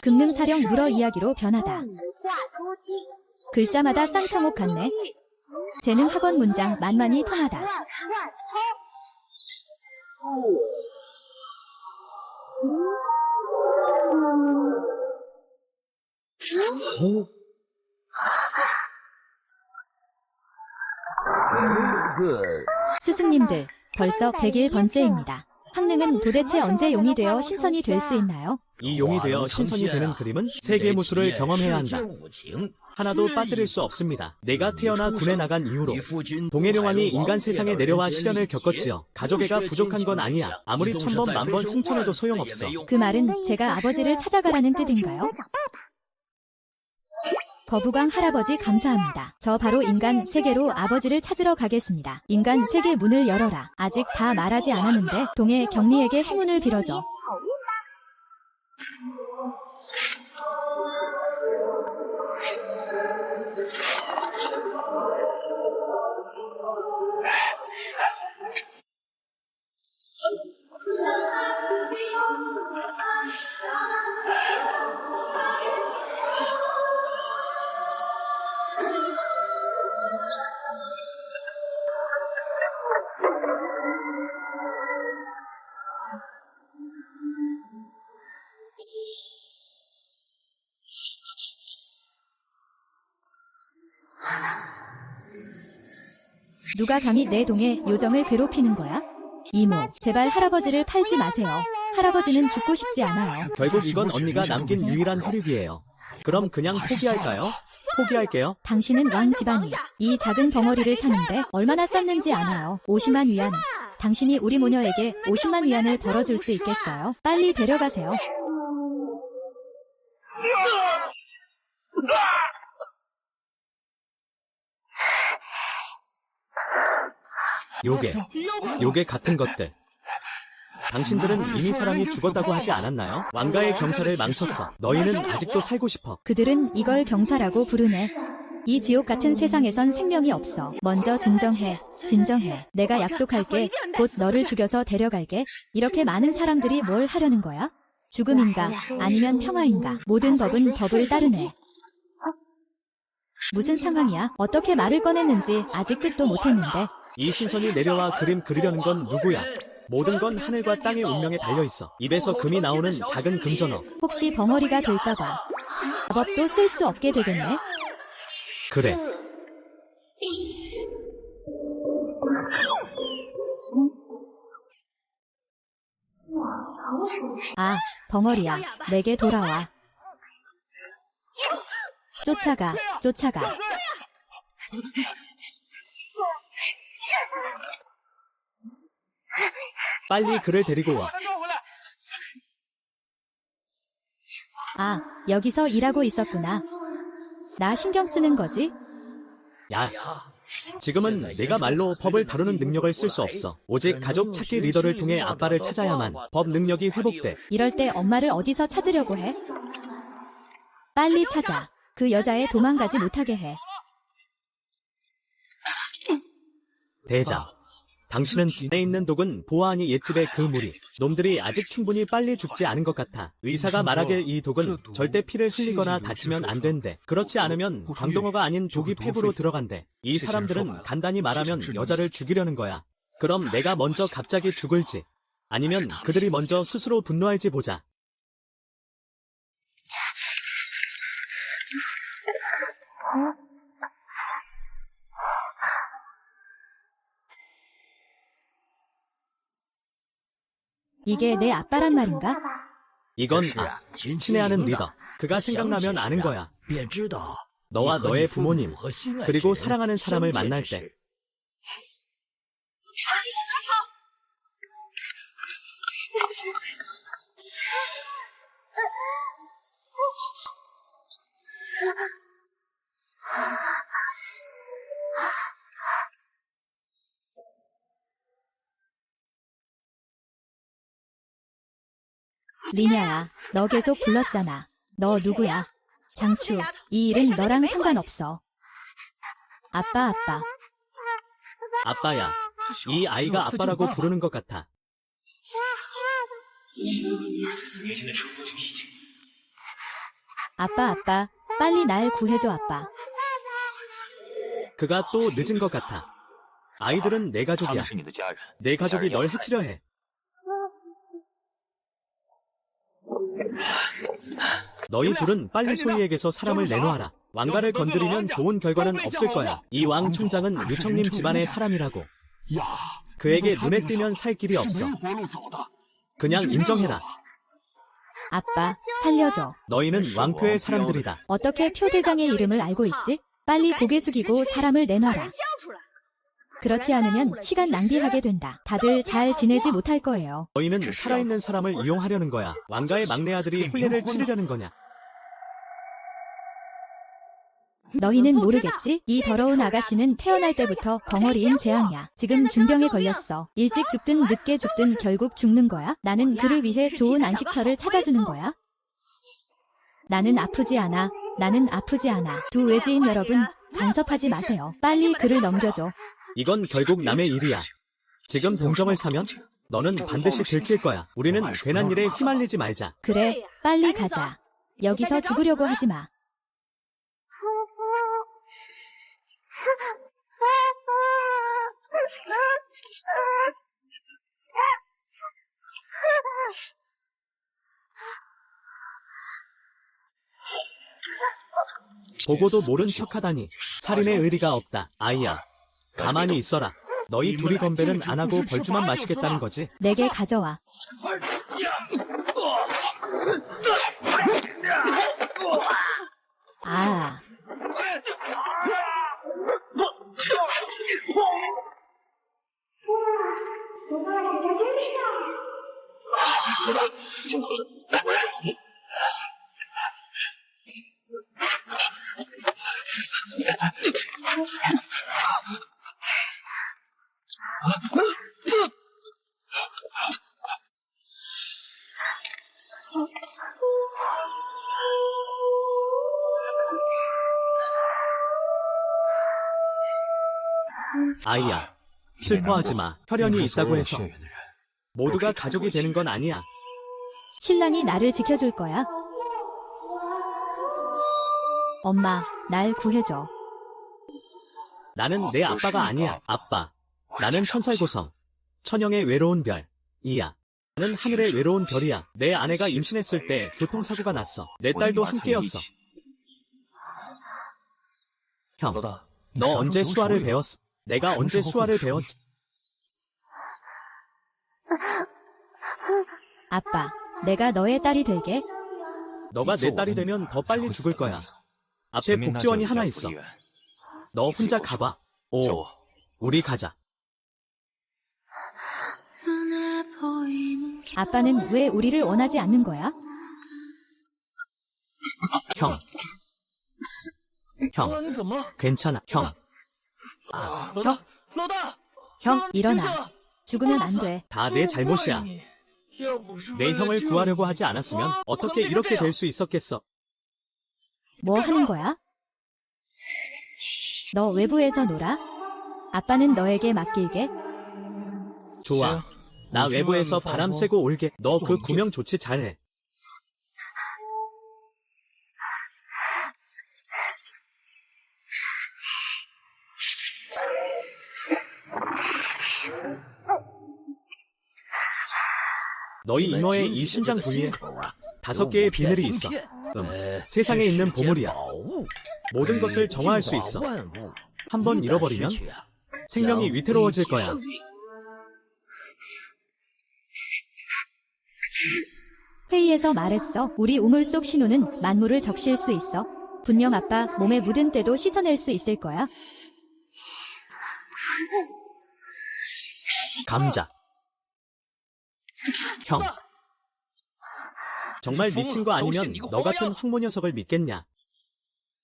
금능사령 물어 이야기로 변하다. 글자마다 쌍창옥 같네. 재능학원 문장 만만히 통하다. 스승님들, 벌써 101번째입니다. 황능은 도대체 언제 용이 되어 신선이 될 수 있나요? 이 용이 되어 신선이 되는 그림은 세계 무술을 경험해야 한다. 하나도 빠뜨릴 수 없습니다. 내가 태어나 군에 나간 이후로 동해룡왕이 인간 세상에 내려와 시련을 겪었지요. 가족애가 부족한 건 아니야. 아무리 천번 만번 승천해도 소용없어. 그 말은 제가 아버지를 찾아가라는 뜻인가요? 거부강 할아버지 감사합니다. 저 바로 인간 세계로 아버지를 찾으러 가겠습니다. 인간 세계 문을 열어라. 아직 다 말하지 않았는데 동해 경리에게 행운을 빌어줘. 누가 감히 내 동의 요정을 괴롭히는 거야? 이모, 제발 할아버지를 팔지 마세요. 할아버지는 죽고 싶지 않아요. 결국 이건 언니가 남긴 유일한 혈육이에요. 그럼 그냥 포기할까요? 포기할게요. 당신은 왕 집안이 이 작은 벙어리를 사는데 얼마나 썼는지 아나요? 50만 위안. 당신이 우리 모녀에게 50만 위안을 벌어줄 수 있겠어요? 빨리 데려가세요. 요게 같은 것들. 당신들은 이미 사람이 죽었다고 하지 않았나요? 왕가의 경사를 망쳤어. 너희는 아직도 살고 싶어. 그들은 이걸 경사라고 부르네. 이 지옥 같은 세상에선 생명이 없어. 먼저 진정해. 진정해. 내가 약속할게. 곧 너를 죽여서 데려갈게. 이렇게 많은 사람들이 뭘 하려는 거야? 죽음인가? 아니면 평화인가? 모든 법은 법을 따르네. 무슨 상황이야? 어떻게 말을 꺼냈는지 아직 끝도 못했는데. 이 신선이 내려와 그림 그리려는 건 누구야? 모든 건 하늘과 땅의 운명에 달려있어. 입에서 금이 나오는 작은 금전어. 혹시 벙어리가 될까봐 마법도 쓸 수 없게 되겠네? 그래. 아, 벙어리야. 내게 돌아와. 쫓아가, 쫓아가. 빨리 그를 데리고 와. 아, 여기서 일하고 있었구나. 나 신경 쓰는 거지? 야, 지금은 내가 말로 법을 다루는 능력을 쓸 수 없어. 오직 가족 찾기 리더를 통해 아빠를 찾아야만 법 능력이 회복돼. 이럴 때 엄마를 어디서 찾으려고 해? 빨리 찾아. 그 여자애 도망가지 못하게 해. 대자, 당신은 집에 있는 독은 보아하니 옛집의 그 무리. 놈들이 아직 충분히 빨리 죽지 않은 것 같아. 의사가 말하길 이 독은 절대 피를 흘리거나 다치면 안 된대. 그렇지 않으면 광동어가 아닌 독이 폐부로 들어간대. 이 사람들은 간단히 말하면 여자를 죽이려는 거야. 그럼 내가 먼저 갑자기 죽을지 아니면 그들이 먼저 스스로 분노할지 보자. 이게 내 아빠란 말인가? 이건 친애하는 리더. 그가 생각나면 아는 거야. 너와 너의 부모님, 그리고 사랑하는 사람을 만날 때. 리냐야, 너 계속 불렀잖아. 너 누구야? 장추, 이 일은 너랑 상관없어. 아빠. 아빠야. 이 아이가 아빠라고 부르는 것 같아. 아빠, 빨리 날 구해줘, 아빠. 그가 또 늦은 것 같아. 아이들은 내 他 가족이야. 们是你的家人， 내 가족이 널 해치려 해. 너희 둘은 빨리 소희에게서 사람을 내놓아라. 왕가를 건드리면 좋은 결과는 없을 거야. 이 왕 총장은 유청님 집안의 사람이라고. 그에게 눈에 띄면 살 길이 없어. 그냥 인정해라. 아빠, 살려줘. 너희는 왕표의 사람들이다. 어떻게 표대장의 이름을 알고 있지? 빨리 고개 숙이고 사람을 내놔라. 그렇지 않으면 시간 낭비하게 된다. 다들 잘 지내지 못할 거예요. 너희는 살아있는 사람을 이용하려는 거야. 왕가의 막내 아들이 혼례를 치르려는 거냐. 너희는 모르겠지? 이 더러운 아가씨는 태어날 때부터 벙어리인 재앙이야. 지금 중병에 걸렸어. 일찍 죽든 늦게 죽든 결국 죽는 거야? 나는 그를 위해 좋은 안식처를 찾아주는 거야? 나는 아프지 않아. 두 외지인 여러분, 간섭하지 마세요. 빨리 그를 넘겨줘. 이건 결국 남의 일이야. 지금 동정을 사면 너는 반드시 들킬 거야. 우리는 괜한 일에 휘말리지 말자. 그래, 빨리 가자. 여기서 죽으려고 하지 마. 보고도 모른 척하다니. 살인의 의리가 없다. 아이야, 가만히 있어라. 너희 둘이 건배는 안 하고 벌주만 마시겠다는 거지? 내게 가져와. 아, 아이야, 슬퍼하지 마. 혈연이 있다고 해서 모두가 가족이 되는 건 아니야. 신랑이 나를 지켜줄 거야. 엄마, 날 구해줘. 나는 내 아빠가 아니야. 아빠, 나는 천살고성, 천영의 외로운 별, 이야. 나는 하늘의 외로운 별이야. 내 아내가 임신했을 때 교통사고가 났어. 내 딸도 함께였어. 형, 너 언제 수화를 배웠어? 내가 언제 수화를 배웠지? 아빠, 내가 너의 딸이 될게. 너가 내 딸이 되면 더 빨리 죽을 거야. 앞에 복지원이 하나 있어. 너 혼자 가봐. 오, 우리 가자. 아빠는 왜 우리를 원하지 않는 거야? 형, 괜찮아. 형, 형, 일어나. 죽으면 안 돼. 다 내 잘못이야. 내 형을 구하려고 하지 않았으면 어떻게 이렇게 될 수 있었겠어? 뭐 하는 거야? 너 외부에서 놀아? 아빠는 너에게 맡길게. 좋아. 나 외부에서 바람 쐬고 올게. 너 그 구명 좋지 잘해. 너희 이모의 이 심장 부위에 5개의 비늘이 있어. 세상에 있는 보물이야. 모든 것을 정화할 수 있어. 한번 잃어버리면 생명이 위태로워질 거야. 회의에서 말했어. 우리 우물 속 신호는 만물을 적실 수 있어. 분명 아빠 몸에 묻은 때도 씻어낼 수 있을 거야. 감자. 형, 정말 미친 거 아니면 너 같은 황모 녀석을 믿겠냐?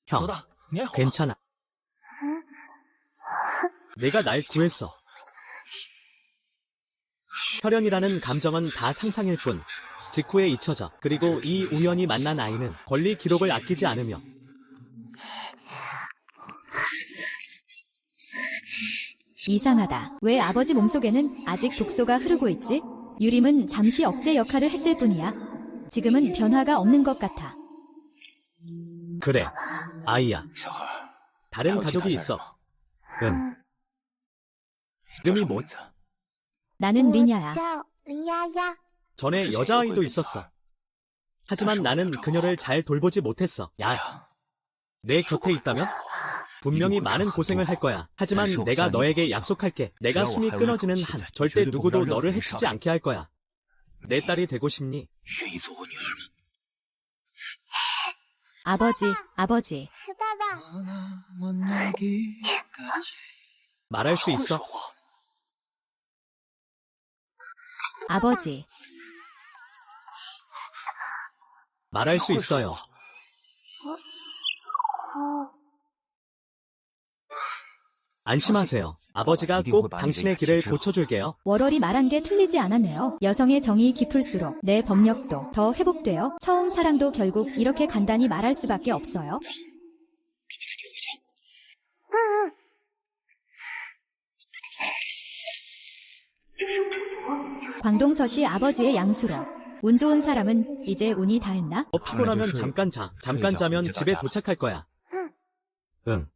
형, 괜찮아. 내가 날 구했어. 혈연이라는 감정은 다 상상일 뿐 직후에 잊혀져. 그리고 이 우연히 만난 아이는 권리 기록을 아끼지 않으며 이상하다. 왜 아버지 몸속에는 아직 독소가 흐르고 있지? 유림은 잠시 억제 역할을 했을 뿐이야. 지금은 변화가 없는 것 같아. 그래, 아이야. 小孩， 다른 가족이 있어. 응. 이름이 뭐? 名字？ 나는 미냐야. 叫林丫丫。 전에 여자아이도 있었어. 하지만 나는 그녀를 잘 돌보지 못했어. 야, 내 곁에 있다면 분명히 많은 고생을 할 거야. 하지만 내가 너에게 약속할게. 내가 숨이 끊어지는 한 절대 누구도 너를 해치지 않게 할 거야. 내 딸이 되고 싶니? 愿意做我女儿吗？ 아버지, 아버지. 爸爸， 말할 수 会说 있어? 话。 아버지. 말할 수 있어요. 안심하세요. 아버지가 꼭 당신의 길을 고쳐줄게요. 월월이 말한 게 틀리지 않았네요. 여성의 정이 깊을수록 내 법력도 더 회복되어 처음 사랑도 결국 이렇게 간단히 말할 수밖에 없어요. 광동서씨 아버지의 양수로. 운 좋은 사람은 이제 운이 다 했나? 피곤하면 잠깐 자. 잠깐 자면 집에 도착할 거야. 응.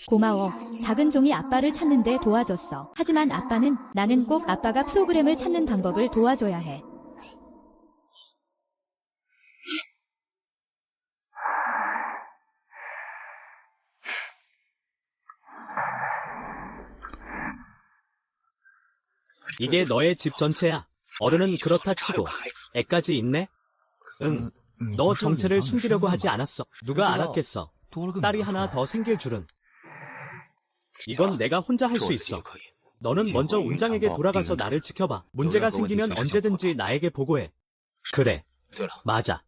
고마워. 작은 종이 아빠를 찾는데 도와줬어. 하지만 아빠는 나는 꼭 아빠가 프로그램을 찾는 방법을 도와줘야 해. 이게 너의 집 전체야. 어른은 그렇다 치고 애까지 있네? 응. 너 정체를 숨기려고 하지 않았어. 누가 알았겠어. 딸이 하나 더 생길 줄은. 이건 내가 혼자 할 수 있어. 너는 먼저 운장에게 돌아가서 나를 지켜봐. 문제가 생기면 언제든지 나에게 보고해. 그래. 맞아.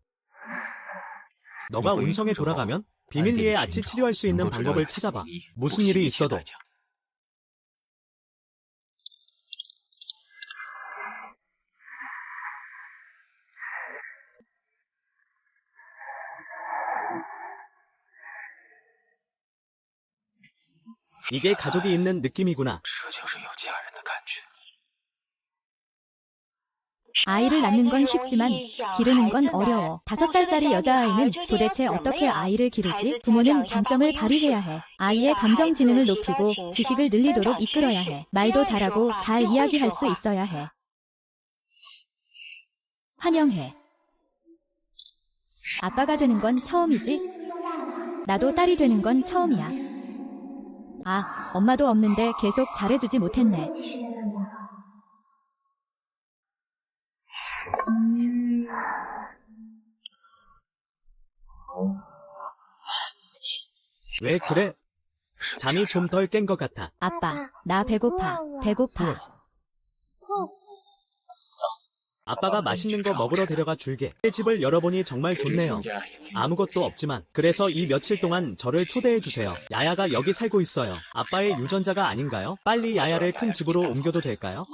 너가 운성에 돌아가면 비밀리에 아치 치료할 수 있는 방법을 찾아봐. 무슨 일이 있어도. 이게 가족이 있는 느낌이구나. 这就是有家人的感觉。 아이를 낳는 건 쉽지만 기르는 건 어려워. 5살짜리 여자아이는 도대체 어떻게 아이를 기르지? 부모는 장점을 발휘해야 해. 아이의 감정 지능을 높이고 지식을 늘리도록 이끌어야 해. 말도 잘하고 잘 이야기할 수 있어야 해. 환영해. 아빠가 되는 건 처음이지? 나도 딸이 되는 건 처음이야. 아, 엄마도 없는데 계속 잘해주지 못했네. 왜 그래? 잠이 좀 덜 깬 것 같아. 아빠, 나 배고파. 배고파. 아빠가 맛있는 거 먹으러 데려가 줄게. 집을 열어보니 정말 좋네요. 아무것도 없지만. 그래서 이 며칠 동안 저를 초대해 주세요. 야야가 여기 살고 있어요. 아빠의 유전자가 아닌가요? 빨리 야야를 큰 집으로 옮겨도 될까요?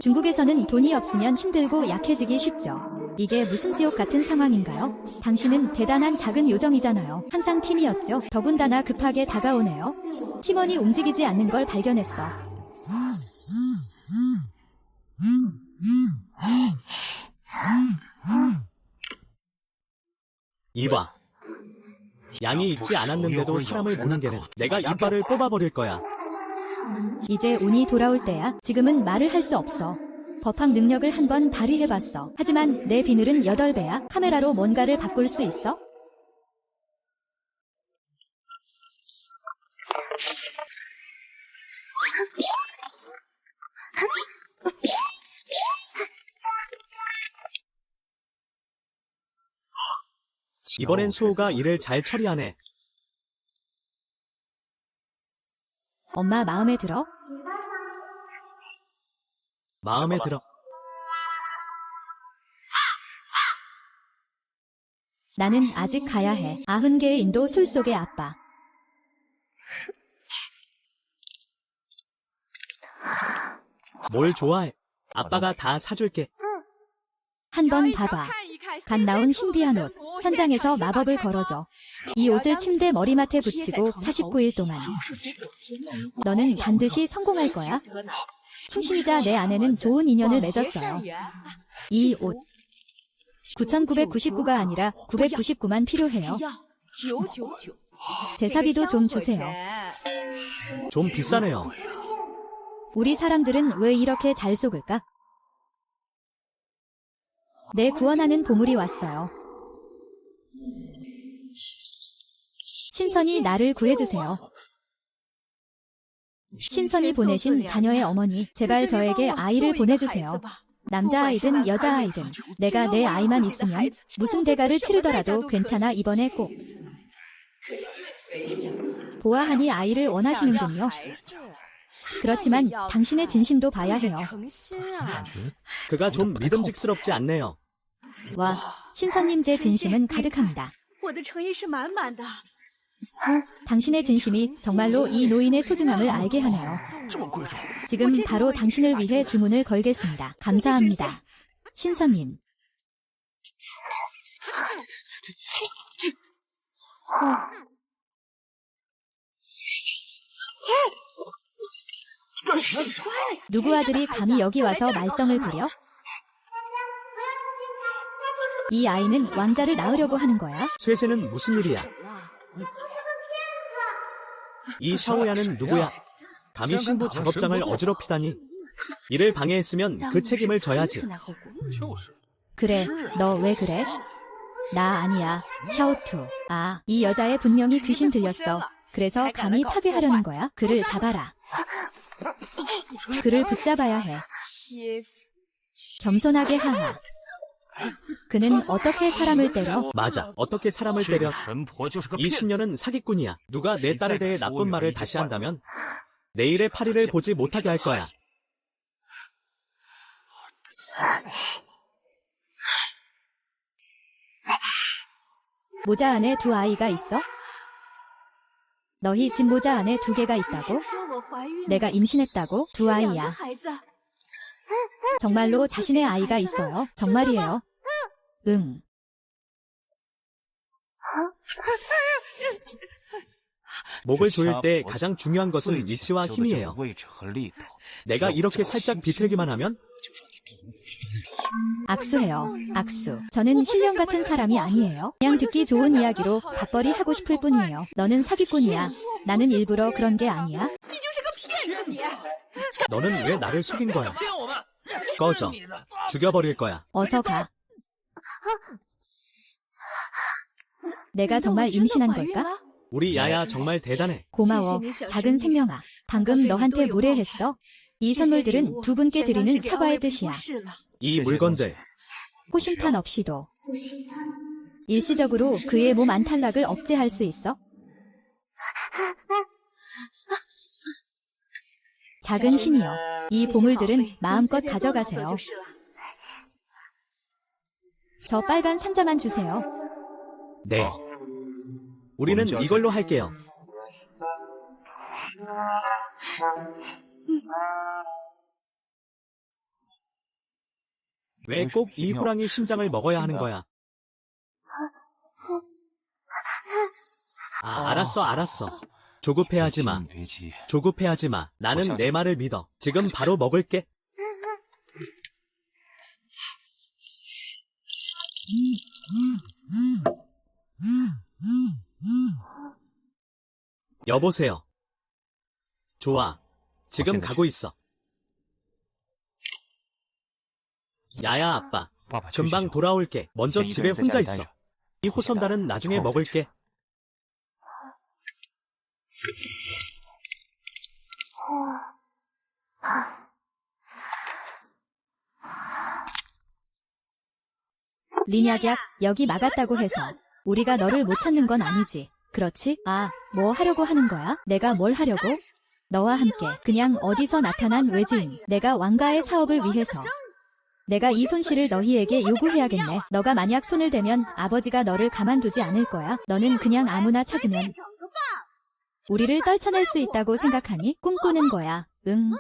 중국에서는 돈이 없으면 힘들고 약해지기 쉽죠. 이게 무슨 지옥 같은 상황인가요? 당신은 대단한 작은 요정이잖아요. 항상 팀이었죠. 더군다나 급하게 다가오네요. 팀원이 움직이지 않는 걸 발견했어. 이봐. 양이 있지 않았는데도 사람을 무는 게는 내가 이빨을 뽑아버릴 거야. 이제 운이 돌아올 때야. 지금은 말을 할 수 없어. 법학 능력을 한번 발휘해봤어. 하지만 내 비늘은 8배야. 카메라로 뭔가를 바꿀 수 있어? 이번엔 수호가 일을 잘 처리하네. 엄마 마음에 들어? 마음에 들어. 나는 아직 가야 해. 90개의 인도 술 속의 아빠. 뭘 좋아해? 아빠가 다 사줄게. 한번 봐봐. 갓 나온 신비한 옷. 현장에서 마법을 걸어줘. 이 옷을 침대 머리맡에 붙이고 49일 동안. 너는 반드시 성공할 거야. 충신이자 내 아내는 좋은 인연을 맺었어요. 이 옷 9,999가 아니라 999만 필요해요. 제사비도 좀 주세요. 좀 비싸네요. 우리 사람들은 왜 이렇게 잘 속을까? 내 구원하는 보물이 왔어요. 신선이 나를 구해주세요. 신선이 보내신 자녀의 어머니, 제발 저에게 아이를 보내주세요. 남자아이든 여자아이든 내가 내 아이만 있으면 무슨 대가를 치르더라도 괜찮아. 이번에 꼭. 보아하니 아이를 원하시는군요. 그렇지만 당신의 진심도 봐야 해요. 그가 좀 믿음직스럽지 않네요. 와, 신선님 제 진심은 가득합니다. 당신의 진심이 정말로 이 노인의 소중함을 알게 하네요. 지금 바로 당신을 위해 주문을 걸겠습니다. 감사합니다. 신선님. 누구 아들이 감히 여기 와서 말썽을 부려? 이 아이는 왕자를 낳으려고 하는 거야? 쇠쇠는 무슨 일이야? 이 샤오야는 누구야? 감히 신부 작업장을 어지럽히다니. 이를 방해했으면 그 책임을 져야지. 그래, 너 왜 그래? 나 아니야, 샤오투. 아, 이 여자애 분명히 귀신 들렸어. 그래서 감히 파괴하려는 거야? 그를 잡아라. 그를 붙잡아야 해. 겸손하게 하하. 그는 어떻게 사람을 때려? 맞아, 어떻게 사람을 때려? 이 신녀는 사기꾼이야. 누가 내 딸에 대해 나쁜 말을 다시 한다면 내일의 파리를 보지 못하게 할 거야. 모자 안에 두 아이가 있어? 너희 집 모자 안에 두 개가 있다고? 내가 임신했다고? 두 아이야. 정말로 자신의 아이가 있어요? 정말이에요? 응. 목을 조일 때 가장 중요한 것은 위치와 힘이에요. 내가 이렇게 살짝 비틀기만 하면 악수해요. 악수. 저는 신령 같은 사람이 아니에요. 그냥 듣기 좋은 이야기로 밥벌이 하고 싶을 뿐이에요. 너는 사기꾼이야. 나는 일부러 그런 게 아니야. 너는 왜 나를 속인 거야? 꺼져. 죽여버릴 거야. 어서 가. 내가 정말 임신한 걸까? 우리 야야 정말 대단해. 고마워. 작은 생명아. 방금 너한테 무례했어. 이 선물들은 두 분께 드리는 사과의 뜻이야. 이 물건들 호심탄 없이도 일시적으로 그의 몸 안탈락을 억제할 수 있어? 작은 신이여, 이 보물들은 마음껏 가져가세요. 저 빨간 상자만 주세요. 네. 우리는 이걸로 할게요. 왜 꼭 이 호랑이 심장을 먹어야 하는 거야? 아, 알았어. 조급해하지 마. 조급해하지 마. 나는 내 말을 믿어. 지금 바로 먹을게. 여보세요. 좋아. 지금 가고 있어. 야야 아빠. 금방 돌아올게. 먼저 집에 혼자 있어. 이 호선달은 나중에 먹을게. 리냐기야, 여기 막았다고 해서 우리가 너를 못 찾는 건 아니지. 그렇지? 아, 뭐 하려고 하는 거야? 내가 뭘 하려고? 너와 함께 그냥 어디서 나타난 외지인. 내가 왕가의 사업을 위해서. 내가 이 손실을 너희에게 요구해야겠네. 너가 만약 손을 대면 아버지가 너를 가만두지 않을 거야. 너는 그냥 아무나 찾으면 우리를 떨쳐낼 수 있다고 생각하니? 꿈꾸는 거야. 응.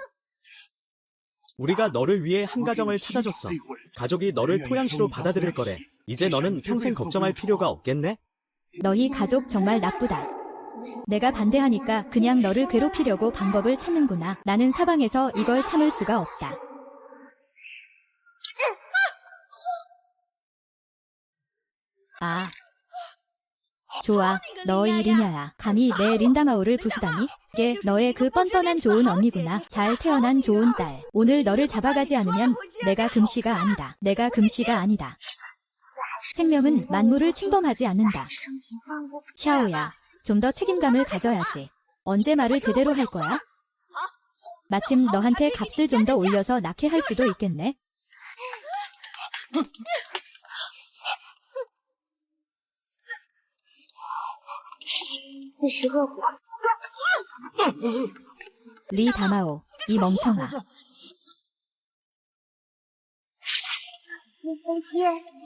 우리가 너를 위해 한 가정을 찾아줬어. 가족이 너를 토양시로 받아들일 거래. 이제 너는 평생 걱정할 필요가 없겠네? 너희 가족 정말 나쁘다. 내가 반대하니까 그냥 너를 괴롭히려고 방법을 찾는구나. 나는 사방에서 이걸 참을 수가 없다. 아. 좋아, 너 이 리냐야. 감히 내 린다마오를 부수다니? 걔 너의 그 뻔뻔한 좋은 언니구나. 잘 태어난 좋은 딸. 오늘 너를 잡아가지 않으면 내가 금씨가 아니다. 내가 금씨가 아니다. 생명은 만물을 침범하지 않는다. 샤오야, 좀 더 책임감을 가져야지. 언제 말을 제대로 할 거야? 마침 너한테 값을 좀 더 올려서 낳게 할 수도 있겠네. 리 다마오, 이 멍청아.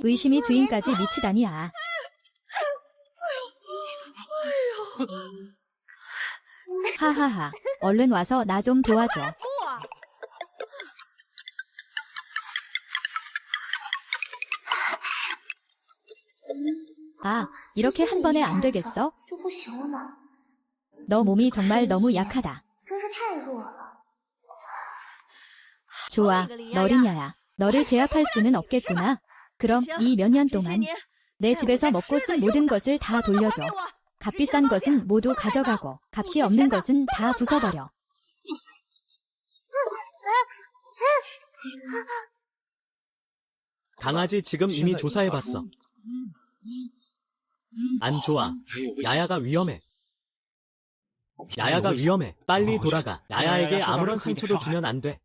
의심이 주인까지 미치다니. 아. 하하하, 얼른 와서 나 좀 도와줘. 아, 이렇게 한 번에 안 되겠어? 너 몸이 정말 너무 약하다. 좋아, 너 리냐야. 너를 제압할 수는 없겠구나. 그럼 이 몇 년 동안 내 집에서 먹고 쓴 모든 것을 다 돌려줘. 값비싼 것은 모두 가져가고 값이 없는 것은 다 부숴버려. 강아지 지금 이미 조사해봤어. 안 좋아. 야야가 위험해. 야야가 위험해. 빨리 돌아가. 야야에게 아무런 상처도 주면 안 돼.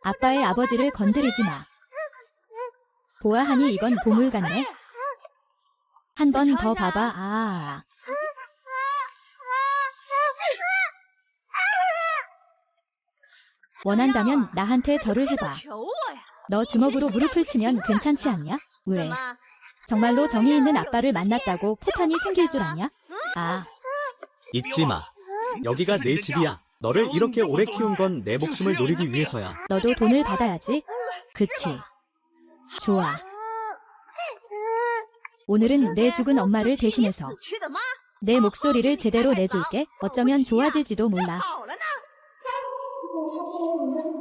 아빠의 아버지를 건드리지 마. 보아하니 이건 보물 같네. 한 번 더 봐봐. 아. 원한다면 나한테 절을 해봐. 너 주먹으로 무릎을 치면 괜찮지 않냐? 왜? 정말로 정이 있는 아빠를 만났다고 포탄이 생길 줄 아냐? 아. 잊지 마. 여기가 내 집이야. 너를 이렇게 오래 키운 건 내 목숨을 노리기 위해서야. 너도 돈을 받아야지. 그치. 좋아. 오늘은 내 죽은 엄마를 대신해서 내 목소리를 제대로 내줄게. 어쩌면 좋아질지도 몰라.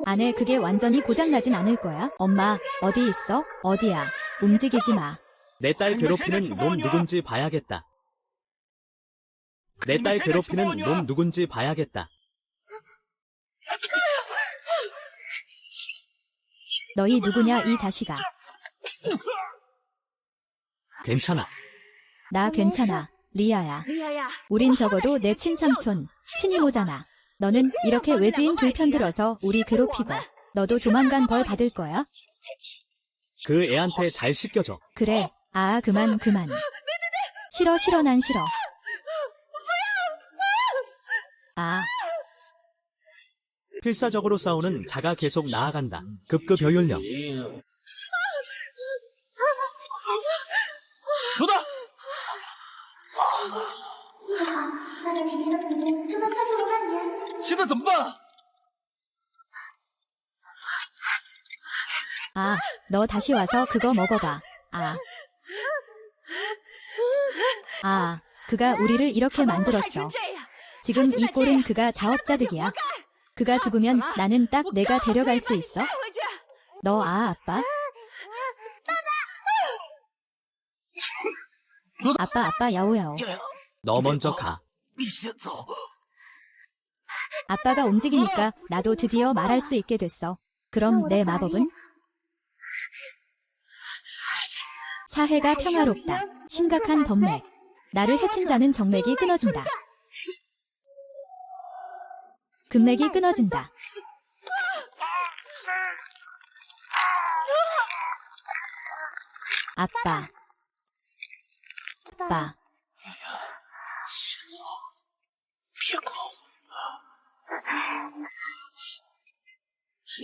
안에 그게 완전히 고장나진 않을 거야. 엄마, 어디 있어? 어디야? 움직이지 마. 내 딸 괴롭히는 놈 누군지 봐야겠다. 내 딸 괴롭히는 놈 누군지 봐야겠다. 너희 누구냐 이 자식아. 괜찮아. 나 괜찮아. 리아야. 우린 적어도 내 친삼촌, 친이모잖아. 너는 이렇게 외지인 둘편 들어서 우리 괴롭히고 너도 조만간 벌 받을 거야. 그 애한테 잘 씻겨줘. 그래. 아, 그만. 싫어, 난 싫어. 아. 필사적으로 싸우는 자가 계속 나아간다. 급급 효율력. 너다! 现在怎么办？ 아, 너 다시 와서 그거 먹어봐. 아, 그가 우리를 이렇게 만들었어. 지금 이 꼴은 그가 자업자득이야. 그가 죽으면 나는 딱 내가 데려갈 수 있어. 너 아빠? 아빠, 야오야오. 너 먼저 가. 你先走。 아빠가 움직이니까 나도 드디어 말할 수 있게 됐어. 그럼 내 마법은? 사해가 평화롭다. 심각한 범맥. 나를 해친 자는 정맥이 끊어진다. 금맥이 끊어진다. 아빠.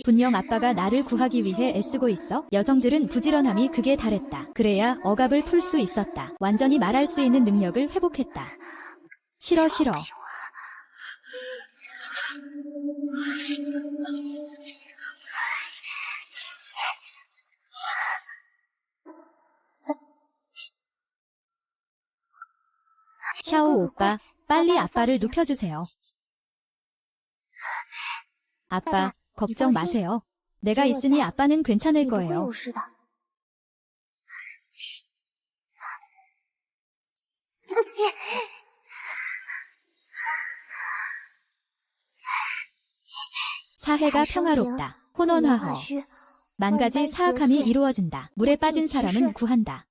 분명 아빠가 나를 구하기 위해 애쓰고 있어. 여성들은 부지런함이 극에 달했다. 그래야 억압을 풀 수 있었다. 완전히 말할 수 있는 능력을 회복했다. 싫어. 샤오 오빠, 빨리 아빠를 눕혀주세요. 아빠, 걱정 마세요. 내가 있으니 아빠는 괜찮을 거예요. 사해가 평화롭다. 혼원화허. 만 가지 사악함이 이루어진다. 물에 빠진 사람은 구한다.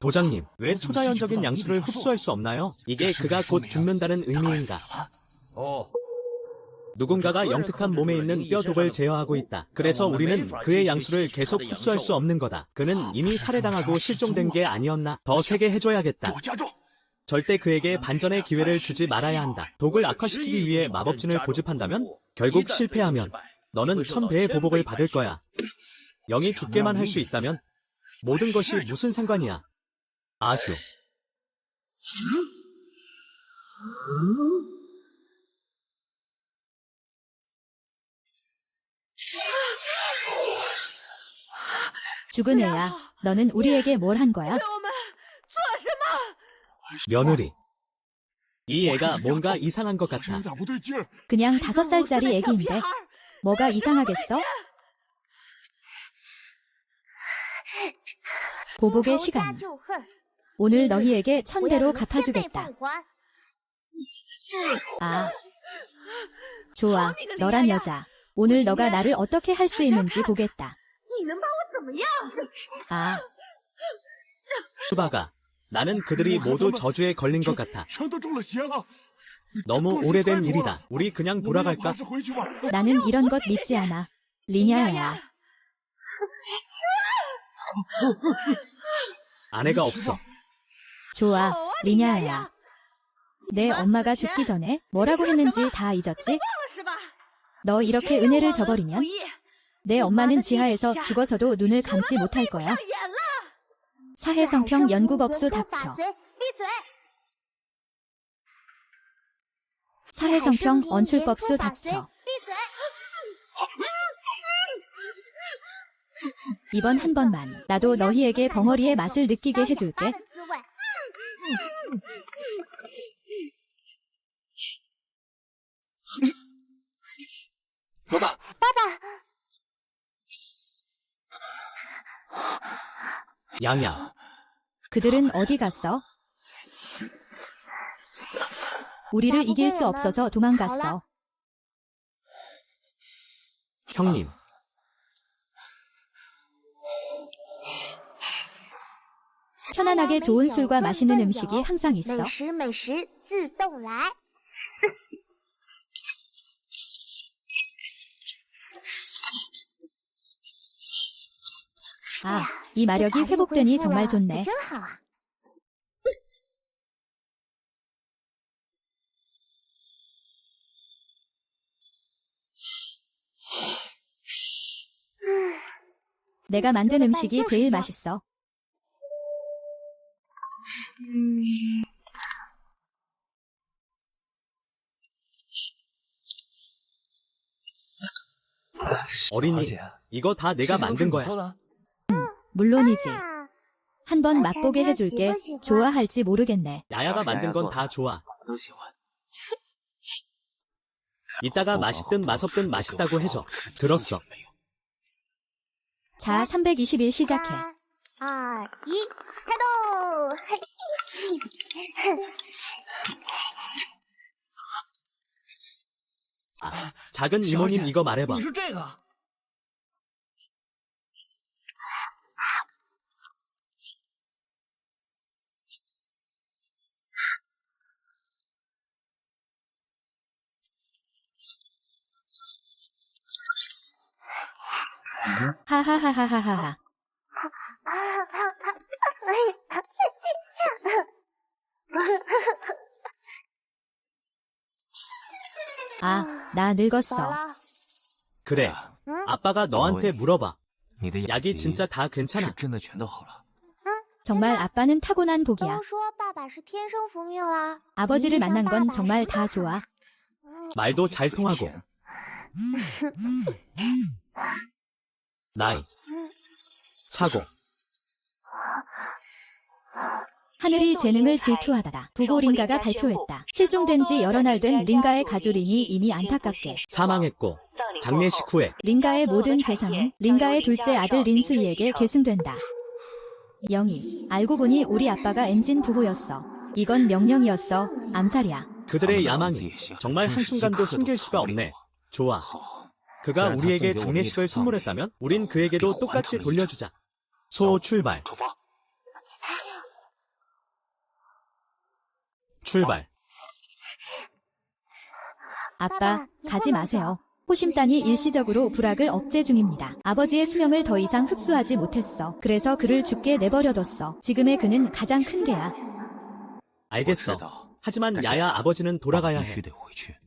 도장님, 왜 초자연적인 양수를 흡수할 수 없나요? 이게 그가 곧 죽는다는 의미인가? 누군가가 영특한 몸에 있는 뼈독을 제어하고 있다. 그래서 우리는 그의 양수를 계속 흡수할 수 없는 거다. 그는 이미 살해당하고 실종된 게 아니었나? 더 세게 해줘야겠다. 절대 그에게 반전의 기회를 주지 말아야 한다. 독을 악화시키기 위해 마법진을 고집한다면? 결국 실패하면 너는 1000배의 보복을 받을 거야. 영이 죽게만 할 수 있다면 모든 것이 무슨 상관이야. 아휴. 죽은 애야. 너는 우리에게 뭘 한 거야? 며느리. 이 애가 뭔가 이상한 것 같아. 그냥 5살짜리 애기인데 뭐가 이상하겠어? 보복의 시간. 오늘 너희에게 1000배로 갚아주겠다. 아, 좋아. 너란 여자. 오늘 너가 나를 어떻게 할 수 있는지 보겠다. 아, 수바가, 나는 그들이 모두 저주에 걸린 것 같아. 너무 오래된 일이다. 우리 그냥 돌아갈까? 나는 이런 것 믿지 않아. 리냐야. 아내가 없어. 좋아, 리냐야. 내 엄마가 죽기 전에 뭐라고 했는지 다 잊었지? 너 이렇게 은혜를 저버리면 내 엄마는 지하에서 죽어서도 눈을 감지 못할 거야. 사해성평 연구법수 닥쳐. 사해성평 언출법수 닥쳐. 이번 한 번만 나도 너희에게 벙어리의 맛을 느끼게 해줄게. 양양. 그들은 어디 갔어? 우리를 이길 수 없어서 도망갔어. 형님. 편안하게 좋은 술과 맛있는 음식이 항상 있어. 아, 이 마력이 회복되니 정말 좋네. 내가 만든 음식이 제일 맛있어. 어린이, 이거 다 내가 만든 거야. 물론이지. 한번 맛보게 해줄게. 좋아할지 모르겠네. 야야가 만든 건 다 좋아. 이따가 맛있든 맛없든 맛있다고 해줘. 들었어. 자, 321 시작해. 3, 2, 1,开动！ 아, 작은 이모님 이거 말해봐. 하하하하하하. 아, 나 늙었어. 그래. 아빠가 너한테 물어봐. 약이 진짜 다 괜찮아. 정말 아빠는 타고난 복이야. 都说爸爸是天生福命啦。 아버지를 만난 건 정말 다 좋아. 말도 잘 통하고. 나이. 사고. 하늘이 재능을 질투하다. 부고 린가가 발표했다. 실종된 지 여러 날 된 린가의 가주 린이 이미 안타깝게 사망했고, 장례식 후에 린가의 모든 재산은 린가의 둘째 아들 린수이에게 계승된다. 영희, 알고 보니 우리 아빠가 엔진 부고였어. 이건 명령이었어. 암살이야. 그들의 야망이 정말 한순간도 숨길 수가 없네. 좋아. 그가 우리에게 장례식을 선물했다면 우린 그에게도 똑같이 돌려주자. 소 출발. 출발. 아빠, 가지 마세요. 호심단이 일시적으로 불악을 억제 중입니다. 아버지의 수명을 더 이상 흡수하지 못했어. 그래서 그를 죽게 내버려뒀어. 지금의 그는 가장 큰 개야. 알겠어. 하지만 야야 아버지는 돌아가야 해.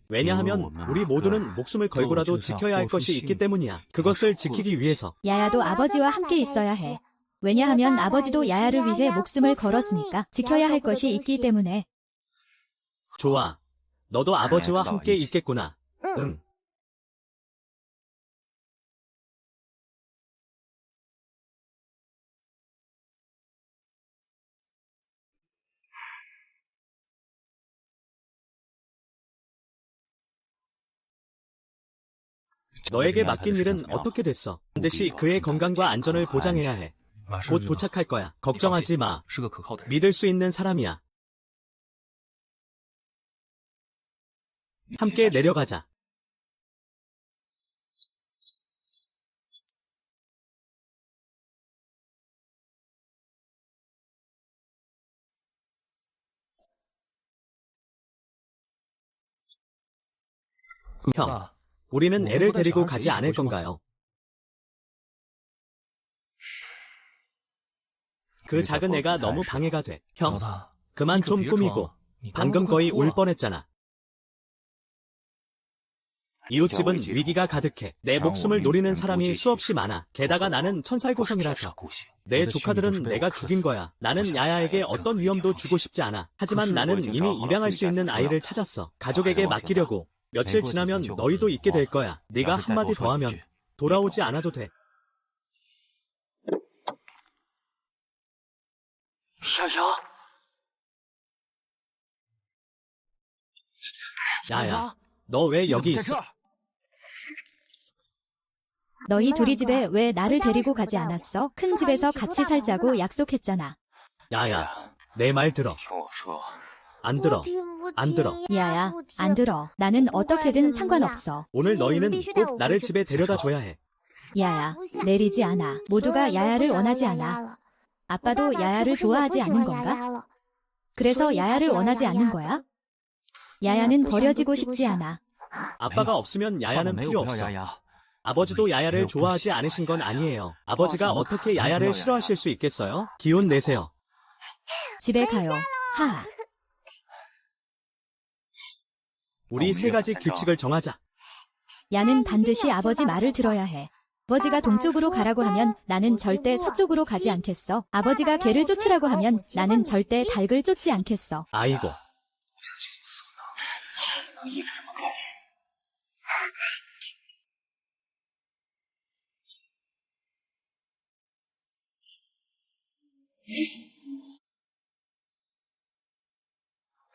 왜냐하면 우리 모두는 목숨을 걸고라도 지켜야 할 것이 있기 때문이야. 그것을 지키기 위해서. 야야도 아버지와 함께 있어야 해. 왜냐하면 아버지도 야야를 위해 목숨을 걸었으니까 지켜야 할 것이 있기 때문에. 좋아. 너도 아버지와 함께 있겠구나. 응. 너에게 맡긴 일은 어떻게 됐어? 반드시 그의 건강과 안전을 보장해야 해. 곧 도착할 거야. 걱정하지 마. 믿을 수 있는 사람이야. 함께 내려가자. 형, 우리는 애를 데리고 가지 않을 건가요? 그 작은 애가 너무 방해가 돼. 형, 그만 좀 꾸미고. 방금 거의 울 뻔했잖아. 이웃집은 위기가 가득해. 내 목숨을 노리는 사람이 수없이 많아. 게다가 나는 천살고성이라서. 내 조카들은 내가 죽인 거야. 나는 야야에게 어떤 위험도 주고 싶지 않아. 하지만 나는 이미 입양할 수 있는 아이를 찾았어. 가족에게 맡기려고. 며칠 지나면 너희도 있게 될 거야. 네가 한마디 더 하면 돌아오지 않아도 돼. 야야, 너 왜 여기 있어? 너희 둘이 집에 왜 나를 데리고 가지 않았어? 큰 집에서 같이 살자고 약속했잖아. 야야, 내 말 들어. 안 들어. 안 들어. 야야, 안 들어. 나는 어떻게든 상관없어. 오늘 너희는 꼭 나를 집에 데려다 줘야 해. 야야, 내리지 않아. 모두가 야야를 원하지 않아. 아빠도 야야를 좋아하지 않는 건가? 그래서 야야를 원하지 않는 거야? 야야는 버려지고 싶지 않아. 아빠가 없으면 야야는 필요 없어. 아버지도 야야를 좋아하지 않으신 건 아니에요. 아버지가 어떻게 야야를 싫어하실 수 있겠어요? 기운 내세요. 집에 가요. 하하. 우리 세 가지 규칙을 정하자. 야는 반드시 아버지 말을 들어야 해. 아버지가 동쪽으로 가라고 하면 나는 절대 서쪽으로 가지 않겠어. 아버지가 개를 쫓으라고 하면 나는 절대 닭을 쫓지 않겠어. 아이고.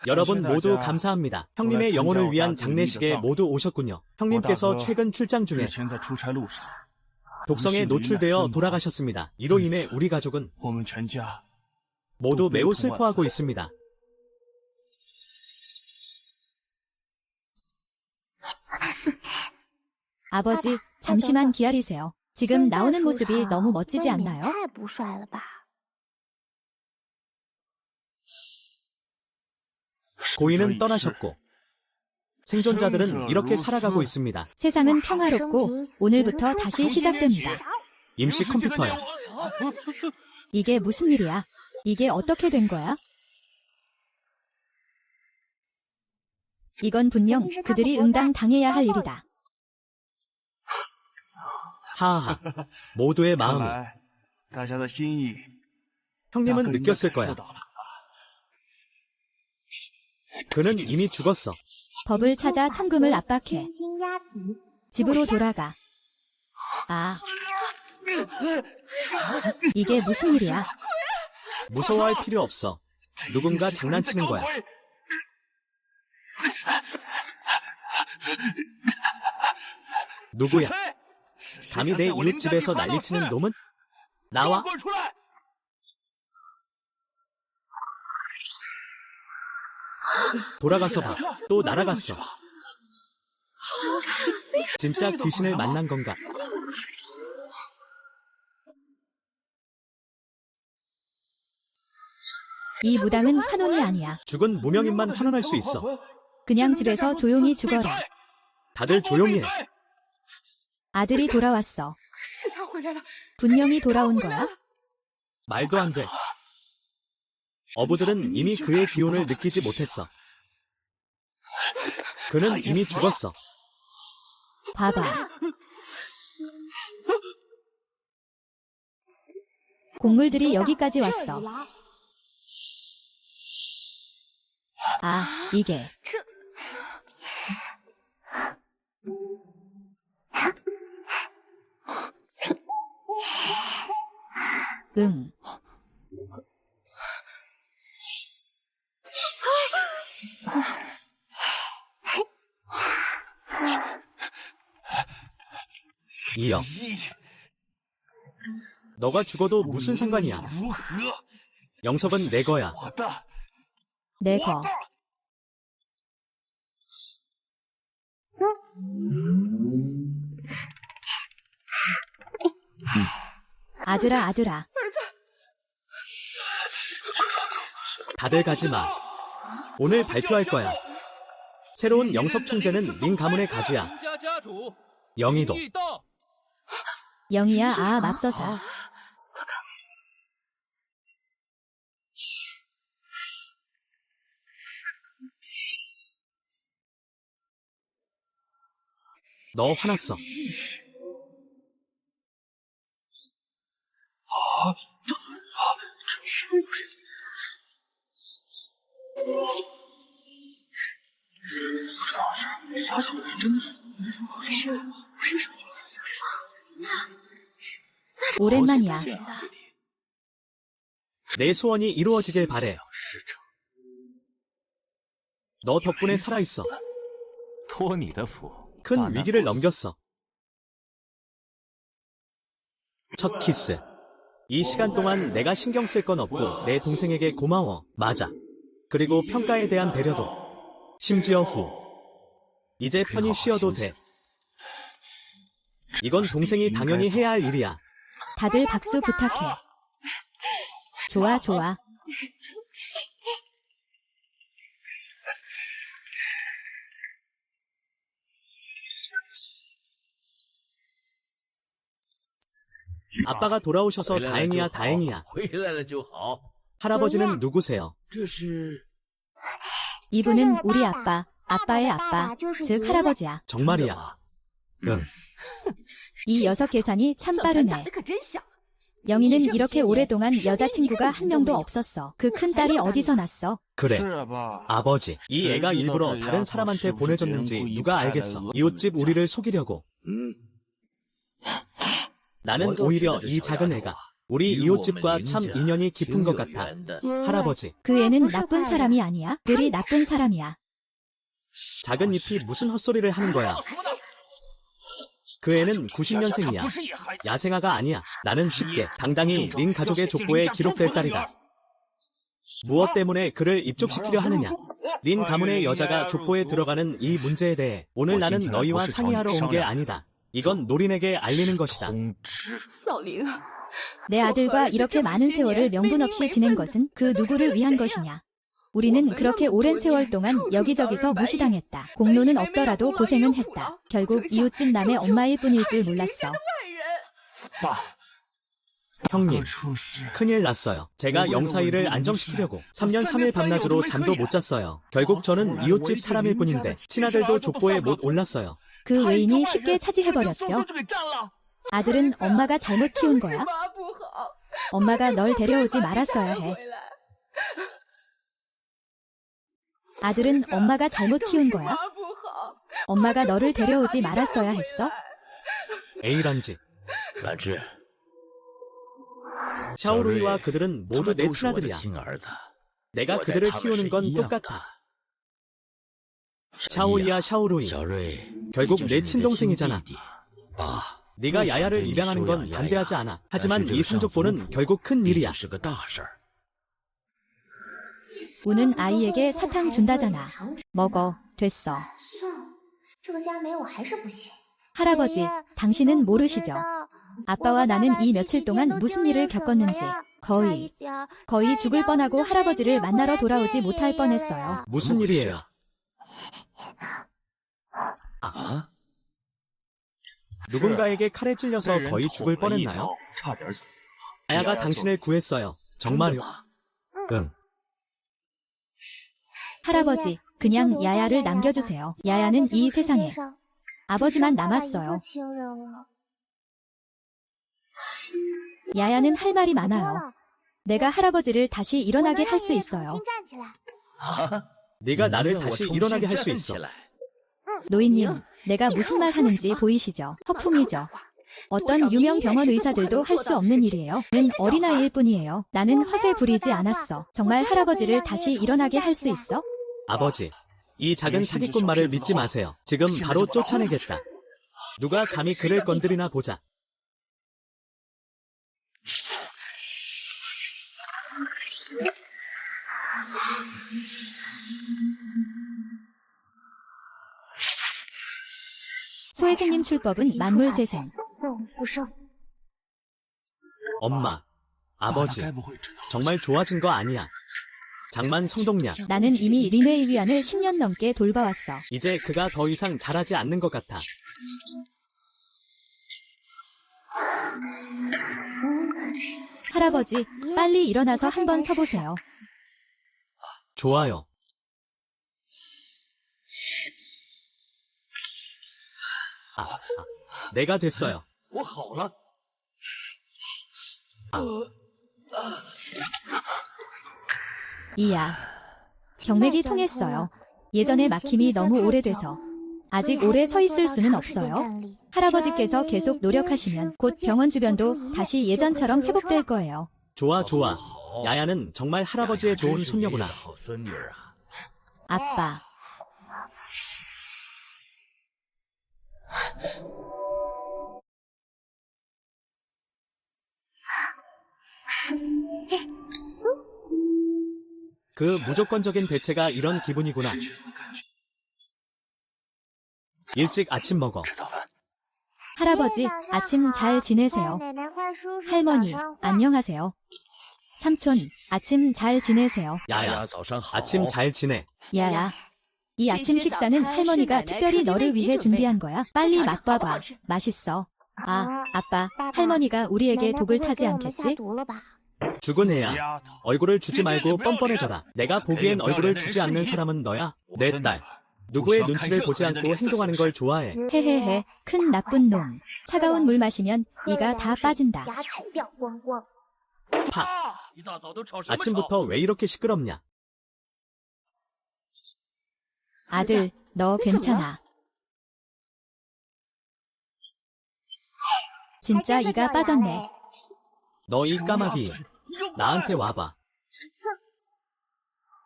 여러분 모두 감사합니다. 형님의 영혼을 위한 장례식에 모두 오셨군요. 형님께서 최근 출장 중에 독성에 노출되어 돌아가셨습니다. 이로 인해 우리 가족은 모두 매우 슬퍼하고 있습니다. 아버지, 잠시만 기다리세요. 지금 나오는 모습이 너무 멋지지 않나요? 고인은 떠나셨고 생존자들은 이렇게 살아가고 있습니다. 세상은 평화롭고 오늘부터 다시 시작됩니다. 임시 컴퓨터야. 이게 무슨 일이야? 이게 어떻게 된 거야? 이건 분명 그들이 응당당해야 할 일이다. 하하, 모두의 마음이. 형님은 느꼈을 거야. 그는 이미 죽었어. 법을 찾아 천금을 압박해. 집으로 돌아가. 아, 이게 무슨 일이야? 무서워할 필요 없어. 누군가 장난치는 거야. 누구야? 감히 내 이웃집에서 난리치는 놈은? 나와. 돌아가서 봐. 또 날아갔어. 진짜 귀신을 만난 건가? 이 무당은 환혼이 아니야. 죽은 무명인만 환원할 수 있어. 그냥 집에서 조용히 죽어라. 다들 조용히 해. 아들이 돌아왔어. 분명히 돌아온 거야? 말도 안 돼. 어부들은 이미 그의 기운을 느끼지 못했어. 그는 이미 죽었어. 봐봐. 곡물들이 여기까지 왔어. 아, 이게. 응. 이어. 너가 죽어도 무슨 상관이야. 영석은 내 거야. 내 거. 아들아, 아들아. 다들 가지 마. 오늘 발표할 거야. 새로운 영석 총재는 민 가문의 가주야. 영희도. 영희야, 아, 맙서사. 너 화났어. 오랜만이야. 내 소원이 이루어지길 바래. 너 덕분에 살아있어. 큰 위기를 넘겼어. 첫 키스. 이 시간 동안 내가 신경 쓸 건 없고 내 동생에게 고마워. 맞아. 그리고 평가에 대한 배려도. 심지어 후. 이제 편히 쉬어도 돼. 이건 동생이 당연히 해야 할 일이야. 다들 박수 부탁해. 좋아, 좋아. 아빠가 돌아오셔서 다행이야, 다행이야. 할아버지는 누구세요? 이분은 우리 아빠, 아빠의 아빠, 즉 할아버지야. 정말이야. 응. 이 녀석 계산이 참 빠르네. 영희는 이렇게 오랫동안 여자친구가 한 명도 없었어. 그 큰딸이 어디서 났어? 그래. 아버지. 이 애가 일부러 다른 사람한테 보내줬는지 누가 알겠어. 이웃집 우리를 속이려고. 나는 오히려 이 작은 애가 우리 이웃집과 참 인연이 깊은 것 같아. 할아버지. 그 애는 나쁜 사람이 아니야. 들이 나쁜 사람이야. 작은 잎이 무슨 헛소리를 하는 거야. 그 애는 90년생이야. 야생아가 아니야. 나는 쉽게 당당히 린 가족의 족보에 기록될 딸이다. 무엇 때문에 그를 입족시키려 하느냐. 린 가문의 여자가 족보에 들어가는 이 문제에 대해 오늘 나는 너희와 상의하러 온 게 아니다. 이건 노린에게 알리는 것이다. 내 아들과 이렇게 많은 세월을 명분 없이 지낸 것은 그 누구를 위한 것이냐. 우리는 그렇게 오랜 세월 동안 여기저기서 무시당했다. 공로는 없더라도 고생은 했다. 결국 이웃집 남의 엄마일 뿐일 줄 몰랐어. 형님, 큰일 났어요. 제가 영사이를 안정시키려고 3년 3일 밤낮으로 잠도 못 잤어요. 결국 저는 이웃집 사람일 뿐인데 친아들도 족보에 못 올랐어요. 그 외인이 쉽게 차지해버렸죠. 아들은 엄마가 잘못 키운 거야. 엄마가 널 데려오지 말았어야 해. 아들은 엄마가 잘못 키운 거야? 엄마가 너를 데려오지 말았어야 했어? A란지. 兰芝， 샤오루이와 그들은 他 모두 们 내 都是我的 친아들이야. 亲儿子， 내가 我待 그들을 他们 키우는 是 건 一样的 똑같아. 샤오이야 샤오루이. 小瑞， 결국 毕竟是 내 你的亲 친동생이잖아. 弟弟。爸， 네가 야야를 입양하는 건 반대하지 않아. 하지만 이 승족보는 결국 큰 일이야. 是个大事儿。 우는 아이에게 사탕 준다잖아. 먹어. 됐어. 算了，这个家没我还是不行。 할아버지, 당신은 모르시죠? 아빠와 나는 이 며칠 동안 무슨 일을 겪었는지 거의 죽을 뻔하고 할아버지를 만나러 돌아오지 못할 뻔했어요. 무슨 일이에요? 아? 누군가에게 칼에 찔려서 거의 죽을 뻔했나요? 야야가 당신을 구했어요. 정말요? 응. 할아버지, 그냥 야야를 남겨주세요. 야야는 이 세상에 아버지만 남았어요. 야야는 할 말이 많아요. 내가 할아버지를 다시 일어나게 할 수 있어요. 네가 나를 다시 일어나게 할 수 있어. 노인님, 내가 무슨 말 하는지 보이시죠? 허풍이죠. 어떤 유명 병원 의사들도 할 수 없는 일이에요. 는 어린아이일 뿐이에요. 나는 허세 부리지 않았어. 정말 할아버지를 다시 일어나게 할 수 있어? 아버지, 이 작은 사기꾼 말을 믿지 마세요. 지금 바로 쫓아내겠다. 누가 감히 그를 건드리나 보자. 소혜생님 출법은 만물재생. 엄마, 아버지, 정말 좋아진 거 아니야. 장만 성동냐. 나는 이미 리메이 위안을 10년 넘게 돌봐왔어. 이제 그가 더 이상 잘하지 않는 것 같아. 할아버지, 빨리 일어나서 한번 서보세요. 좋아요. 내가 됐어요. 我好了。 이야. 경맥이 통했어요. 예전에 막힘이 너무 오래돼서 아직 오래 서 있을 수는 없어요. 할아버지께서 계속 노력하시면 곧 병원 주변도 다시 예전처럼 회복될 거예요. 좋아, 좋아. 야야는 정말 할아버지의 좋은 손녀구나. 아빠. 그 무조건적인 대체가 이런 기분이구나. 일찍 아침 먹어. 할아버지, 아침 잘 지내세요. 할머니, 안녕하세요. 삼촌, 아침 잘 지내세요. 야야, 아침 잘 지내. 야야. 이 아침 식사는 할머니가 특별히 너를 위해 준비한 거야. 빨리 맛봐봐. 맛있어. 아, 아빠, 할머니가 우리에게 독을 타지 않겠지? 죽은 애야. 얼굴을 주지 말고 뻔뻔해져라. 내가 보기엔 얼굴을 주지 않는 사람은 너야. 내 딸. 누구의 눈치를 보지 않고 행동하는 걸 좋아해. 헤헤헤, 큰 나쁜 놈. 차가운 물 마시면 이가 다 빠진다. 파. 아침부터 왜 이렇게 시끄럽냐? 아들, 너 괜찮아. 진짜 이가 빠졌네. 너 이 까마귀. 나한테 와봐.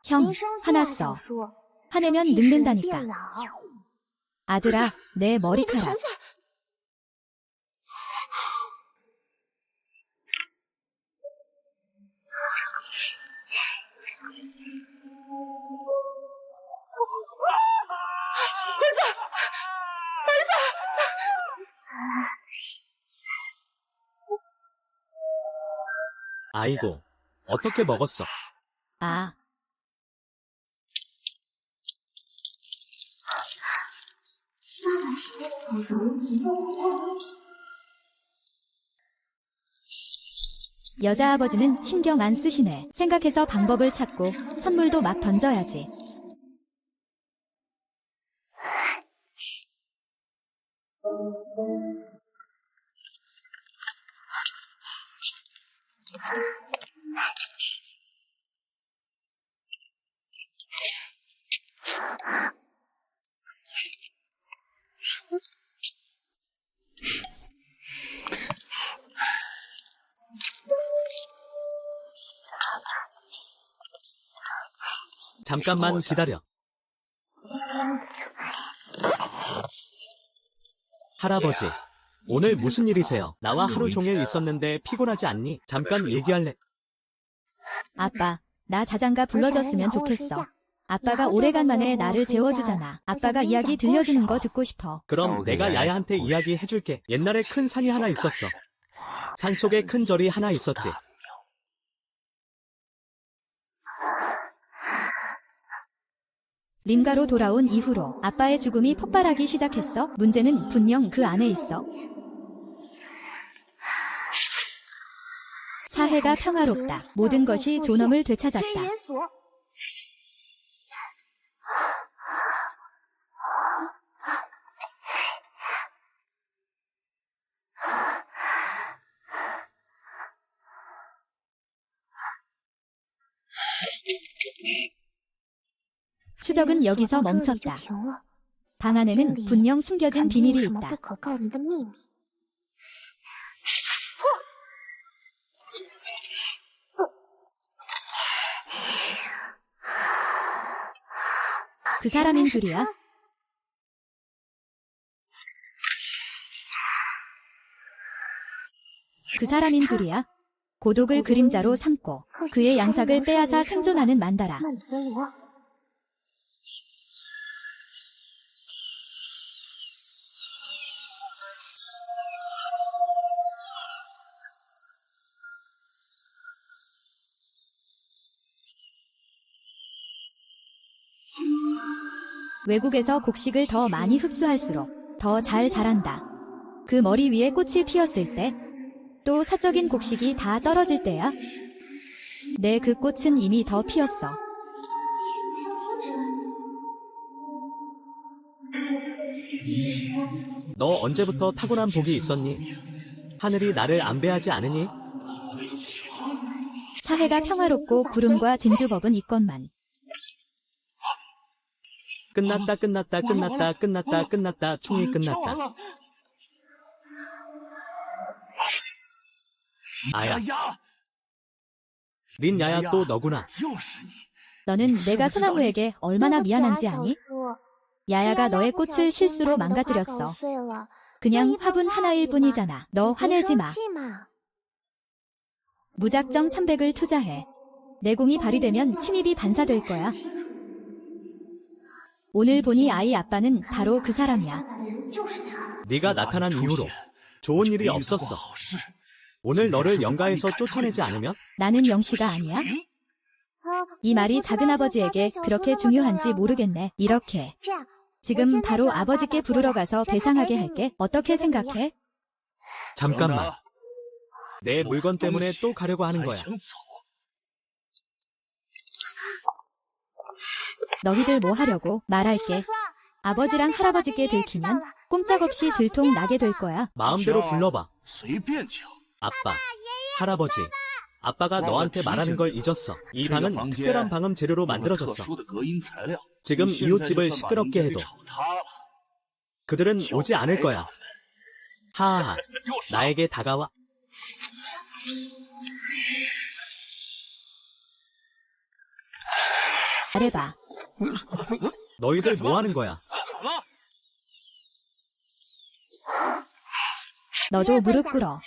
형, 화났어. 화내면 늙는다니까. 아들아, 내 머리카락. 아이고, 어떻게 먹었어? 아, 여자 아버지는 신경 안 쓰시네. 생각해서 방법을 찾고 선물도 막 던져야지. 잠깐만 기다려. 할아버지, 오늘 무슨 일이세요? 나와 하루 종일 있었는데 피곤하지 않니? 잠깐 얘기할래. 아빠, 나 자장가 불러줬으면 좋겠어. 아빠가 오래간만에 나를 재워주잖아. 아빠가 이야기 들려주는 거 듣고 싶어. 그럼 내가 야야한테 이야기 해줄게. 옛날에 큰 산이 하나 있었어. 산 속에 큰 절이 하나 있었지. 림가로 돌아온 이후로 아빠의 죽음이 폭발하기 시작했어. 문제는 분명 그 안에 있어. 사해가 평화롭다. 모든 것이 존엄을 되찾았다. 추적은 여기서 멈췄다. 방 안에는 분명 숨겨진 비밀이 있다. 그 사람인 줄이야? 그 사람인 줄이야? 고독을 그림자로 삼고 그의 양삭을 빼앗아 생존하는 만다라. 외국에서 곡식을 더 많이 흡수할수록 더 잘 자란다. 그 머리 위에 꽃이 피었을 때, 또 사적인 곡식이 다 떨어질 때야. 내 그 꽃은 이미 더 피었어. 너 언제부터 타고난 복이 있었니? 하늘이 나를 안배하지 않으니? 사해가 평화롭고 구름과 진주법은 있건만. 끝났다 끝났다 끝났다 끝났다 끝났다 총이 끝났다. 아야. 린야야 또 너구나. 너는 내가 소나무에게 얼마나 미안한지 아니? 야야가 너의 꽃을 실수로 망가뜨렸어. 그냥 화분 하나일 뿐이잖아. 너 화내지 마. 무작정 300을 투자해. 내공이 발휘되면 침입이 반사될 거야. 오늘 보니 아이 아빠는 바로 그 사람이야. 네가 나타난 이후로 좋은 일이 없었어. 오늘 너를 영가에서 쫓아내지 않으면? 나는 영씨가 아니야? 이 말이 작은아버지에게 그렇게 중요한지 모르겠네. 이렇게. 지금 바로 아버지께 부르러 가서 배상하게 할게. 어떻게 생각해? 잠깐만. 내 물건 때문에 또 가려고 하는 거야. 너희들 뭐 하려고? 말할게. 아버지랑 할아버지께 들키면 꼼짝없이 들통 나게 될 거야. 마음대로 불러봐. 아빠, 할아버지. 아빠가 너한테 말하는 걸 잊었어. 이 방은 특별한 방음 재료로 만들어졌어. 지금 이웃집을 시끄럽게 해도 그들은 오지 않을 거야. 하하하, 나에게 다가와. 말해봐. 너희들 뭐 하는 거야? 너도 무릎 꿇어.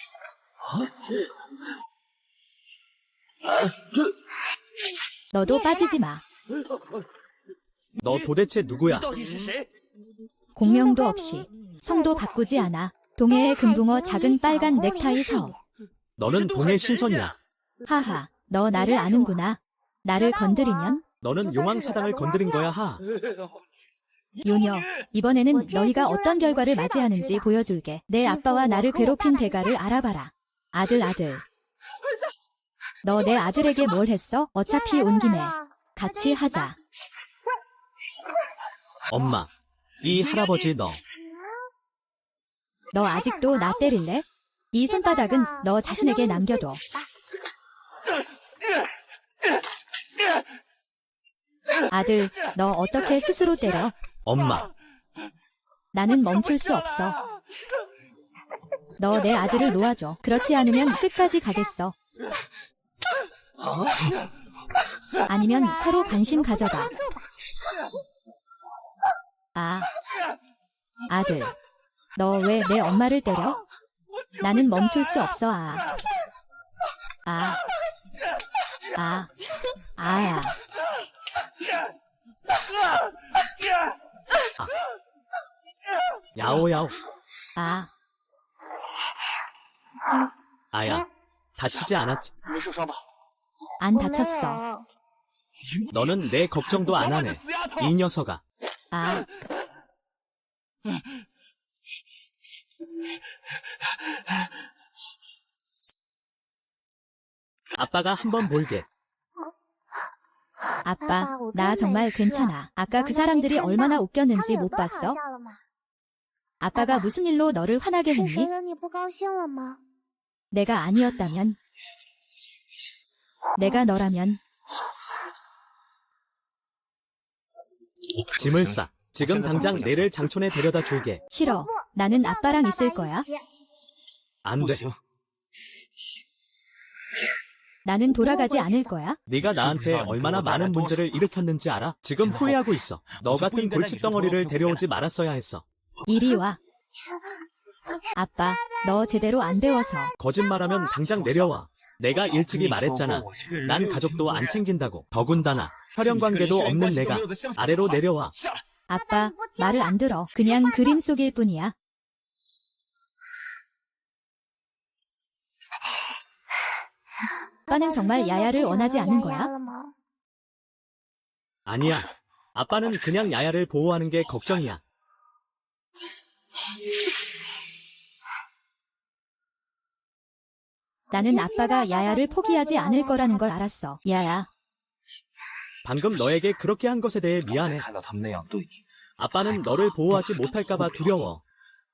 너도 빠지지 마. 너 도대체 누구야? 공명도 없이 성도 바꾸지 않아. 동해의 금붕어 작은 빨간 넥타이 사업. 너는 동해 신선이야. 하하, 너 나를 아는구나. 나를 건드리면? 너는 용왕사당을 건드린 거야, 하. 요녀, 이번에는 너희가 어떤 결과를 맞이하는지 보여줄게. 내 아빠와 나를 괴롭힌 대가를 알아봐라. 아들. 너 내 아들에게 뭘 했어? 어차피 온 김에 같이 하자. 엄마, 이 할아버지 너. 너 아직도 나 때릴래? 이 손바닥은 너 자신에게 남겨둬. 아들, 너 어떻게 스스로 때려? 엄마, 나는 멈출 수 없어. 너 내 아들을 놓아줘. 그렇지 않으면 끝까지 가겠어. 아니면 서로 관심 가져봐. 아, 아들. 너 왜 내 엄마를 때려? 나는 멈출 수 없어, 아. 아. 아. 아야. 야오야오. 아. 아야, 다치지 않았지? 没受伤吧？ 안 다쳤어. 너는 내 걱정도 안 하네. 이 녀석아. 아. 아빠가 한번 볼게. 아빠, 나 정말 괜찮아. 아까 그 사람들이 얼마나 웃겼는지 못 봤어? 아빠가 무슨 일로 너를 화나게 是谁 했니? 惹你不高兴了吗？ 내가 아니었다면? 내가 너라면? 짐을 싸. 지금 당장 내를 장촌에 데려다 줄게. 싫어. 나는 아빠랑 있을 거야. 안 不 돼. 行， 나는 돌아가지 않을 거야. 네가 나한테 얼마나 많은 문제를 일으켰는지 알아? 지금 후회하고 있어. 너 같은 골칫덩어리를 데려오지 말았어야 했어. 이리 와. 아빠, 너 제대로 안 배워서. 거짓말하면 당장 내려와. 내가 일찍이 말했잖아. 난 가족도 안 챙긴다고. 더군다나 혈연관계도 없는 내가 아래로 내려와. 아빠, 말을 안 들어. 그냥 그림 속일 뿐이야. 아빠는 정말 야야를 원하지 않는 거야? 아니야. 아빠는 그냥 야야를 보호하는 게 걱정이야. 나는 아빠가 야야를 포기하지 않을 거라는 걸 알았어. 야야, 방금 너에게 그렇게 한 것에 대해 刚才 미안해. 看到他们那样对你， 아빠는 너를 보호하지 못할까봐 두려워.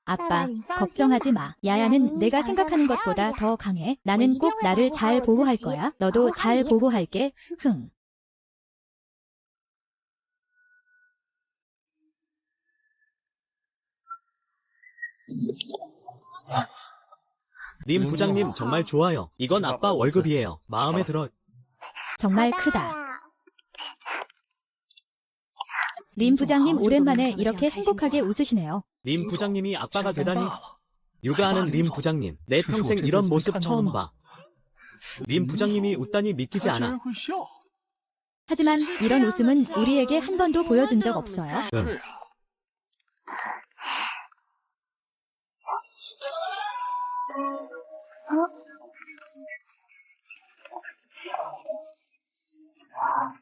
아빠, 걱정하지 마. 야야는 내가 생각하는 것보다 더 강해. 나는 꼭 나를 잘 보호할 거야. 너도 잘 보호할게. 흥. 림 부장님 정말 좋아요. 이건 아빠 월급이에요. 마음에 들어. 정말 크다. 림 부장님 오랜만에 이렇게 행복하게 웃으시네요. 림 부장님이 아빠가 되다니. 육아하는 림 부장님. 내 평생 이런 모습 처음 봐. 림 부장님이 웃다니 믿기지 他竟然 않아. 会笑。 하지만 이런 웃음은 우리에게 한 번도 보여준 적 없어요. 是啊，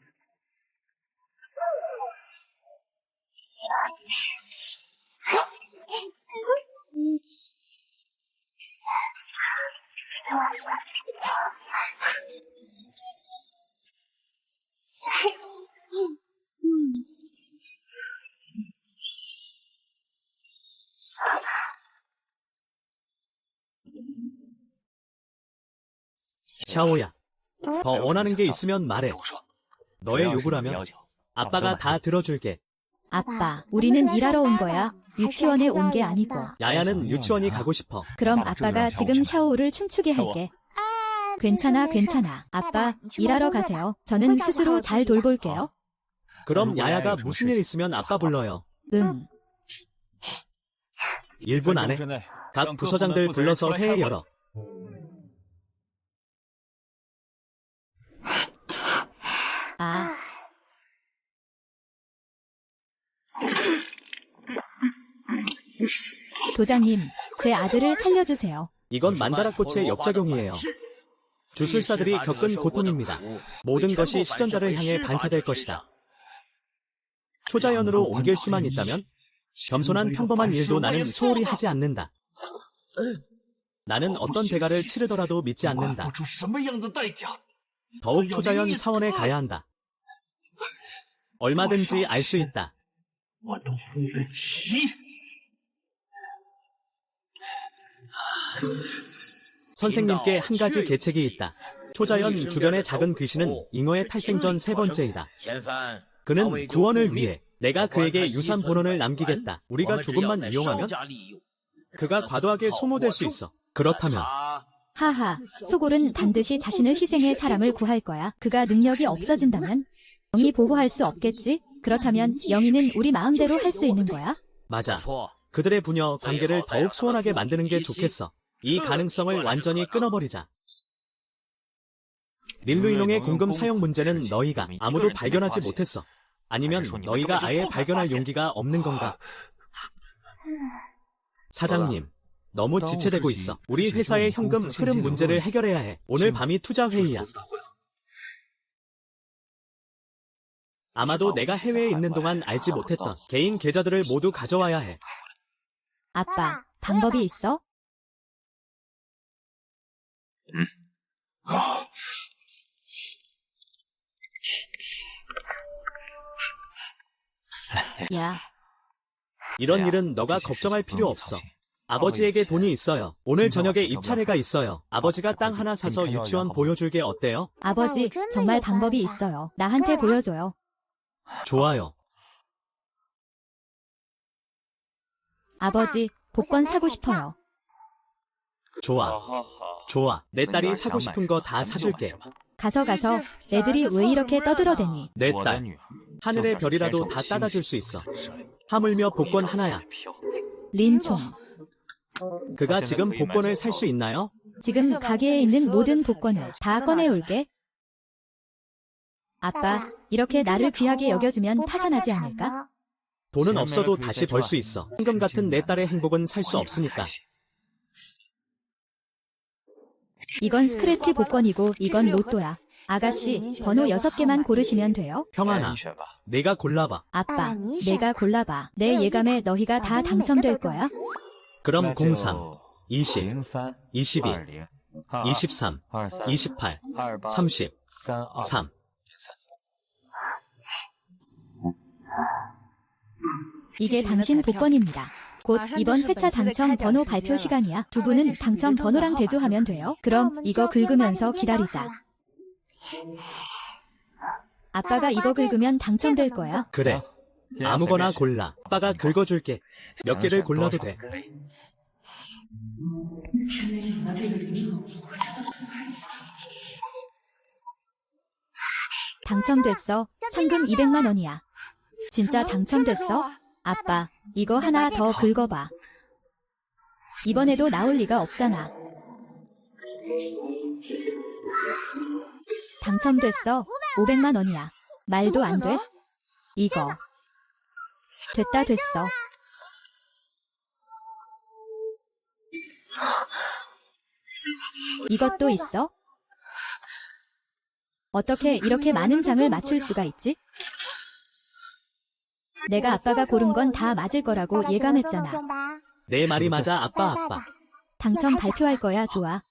샤오야. 더 원하는 게 있으면 말해. 跟我说， 너의 只要是你的 요구라면 要求， 아빠가 다 들어줄게. 아빠, 우리는 일하러 온 거야. 유치원에 온 게 아니고. 야야는 유치원이 가고 싶어. 그럼 아빠가 지금 샤오를 춤추게 할게. 괜찮아, 괜찮아. 아빠, 일하러 가세요. 저는 스스로 잘 돌볼게요. 그럼 야야가 무슨 일 있으면 아빠 불러요. 응. 1분 안에 각 부서장들 불러서 회의 열어. 아. 도장님, 제 아들을 살려주세요. 이건 만다라꽃의 역작용이에요. 주술사들이 겪은 고통입니다. 모든 것이 시전자를 향해 반사될 것이다. 초자연으로 옮길 수만 있다면 겸손한 평범한 일도 나는 소홀히 하지 않는다. 나는 어떤 대가를 치르더라도 믿지 不 않는다. 出什么样的代价， 더욱 초자연 사원에 가야 한다. 얼마든지 알 수 있다. 我都付得起。 선생님께 한 가지 계책이 있다. 초자연 주변의 작은 귀신은 잉어의 탈생 전 세 번째이다. 그는 구원을 위해 내가 그에게 유산 본원을 남기겠다. 우리가 조금만 이용하면 그가 과도하게 소모될 수 있어. 그렇다면 하하, 소골은 반드시 자신을 희생해 사람을 구할 거야. 그가 능력이 없어진다면 영이 보호할 수 없겠지? 그렇다면 영희는 우리 마음대로 할 수 있는 거야? 맞아. 그들의 부녀 관계를 더욱 소원하게 만드는 게 좋겠어. 이 가능성을 완전히 끊어버리자. 릴루이농의 공금 사용 문제는 너희가 아무도 발견하지 못했어. 아니면 너희가 아예 발견할 용기가 없는 건가? 사장님, 너무 지체되고 있어. 우리 회사의 현금 흐름 문제를 해결해야 해. 오늘 밤이 투자 회의야. 아마도 내가 해외에 있는 동안 알지 못했던 개인 계좌들을 모두 가져와야 해. 아빠, 방법이 있어? 야, 이런 일은 너가 걱정할 필요 없어. 아버지에게 돈이 있어요. 오늘 저녁에 입차례가 있어요. 아버지가 땅 하나 사서 유치원 보여줄게 어때요? 아버지, 정말 방법이 있어요. 나한테 보여줘요. 좋아요. 아버지, 복권 사고 싶어요. 좋아. 좋아. 내 딸이 사고 싶은 거 다 사줄게. 가서 애들이 왜 이렇게 떠들어대니? 내 딸. 하늘의 별이라도 다 따다 줄 수 있어. 하물며 복권 하나야. 린총, 그가 지금 복권을 살 수 있나요? 지금 가게에 있는 모든 복권을 다 꺼내올게. 아빠, 이렇게 나를 귀하게 여겨주면 파산하지 않을까? 돈은 없어도 다시 벌 수 있어. 현금 같은 내 딸의 행복은 살 수 없으니까. 이건 스크래치 복권이고 이건 로또야. 아가씨, 번호 6개만 고르시면 돼요. 평안아, 내가 골라봐. 아빠, 내가 골라봐. 내 예감에 너희가 다 당첨될 거야. 그럼 03, 20, 22, 23, 28, 30, 3. 이게 당신 복권입니다. 곧 이번 회차 당첨 번호 발표 시간이야. 두 분은 당첨 번호랑 대조하면 돼요. 그럼 이거 긁으면서 기다리자. 아빠가 이거 긁으면 당첨될 거야. 그래. 아무거나 골라. 아빠가 긁어줄게. 몇 개를 골라도 돼. 당첨됐어. 상금 200만 원이야. 진짜 당첨됐어? 아빠, 이거 하나 더 긁어봐. 이번에도 나올 리가 없잖아. 당첨됐어. 500만 원이야. 말도 안 돼? 이거. 됐어. 이것도 있어? 어떻게 이렇게 많은 장을 맞출 수가 있지? 내가 아빠가 고른 건 다 맞을 거라고 예감했잖아. 내 말이 맞아, 아빠. 당첨 발표할 거야, 좋아.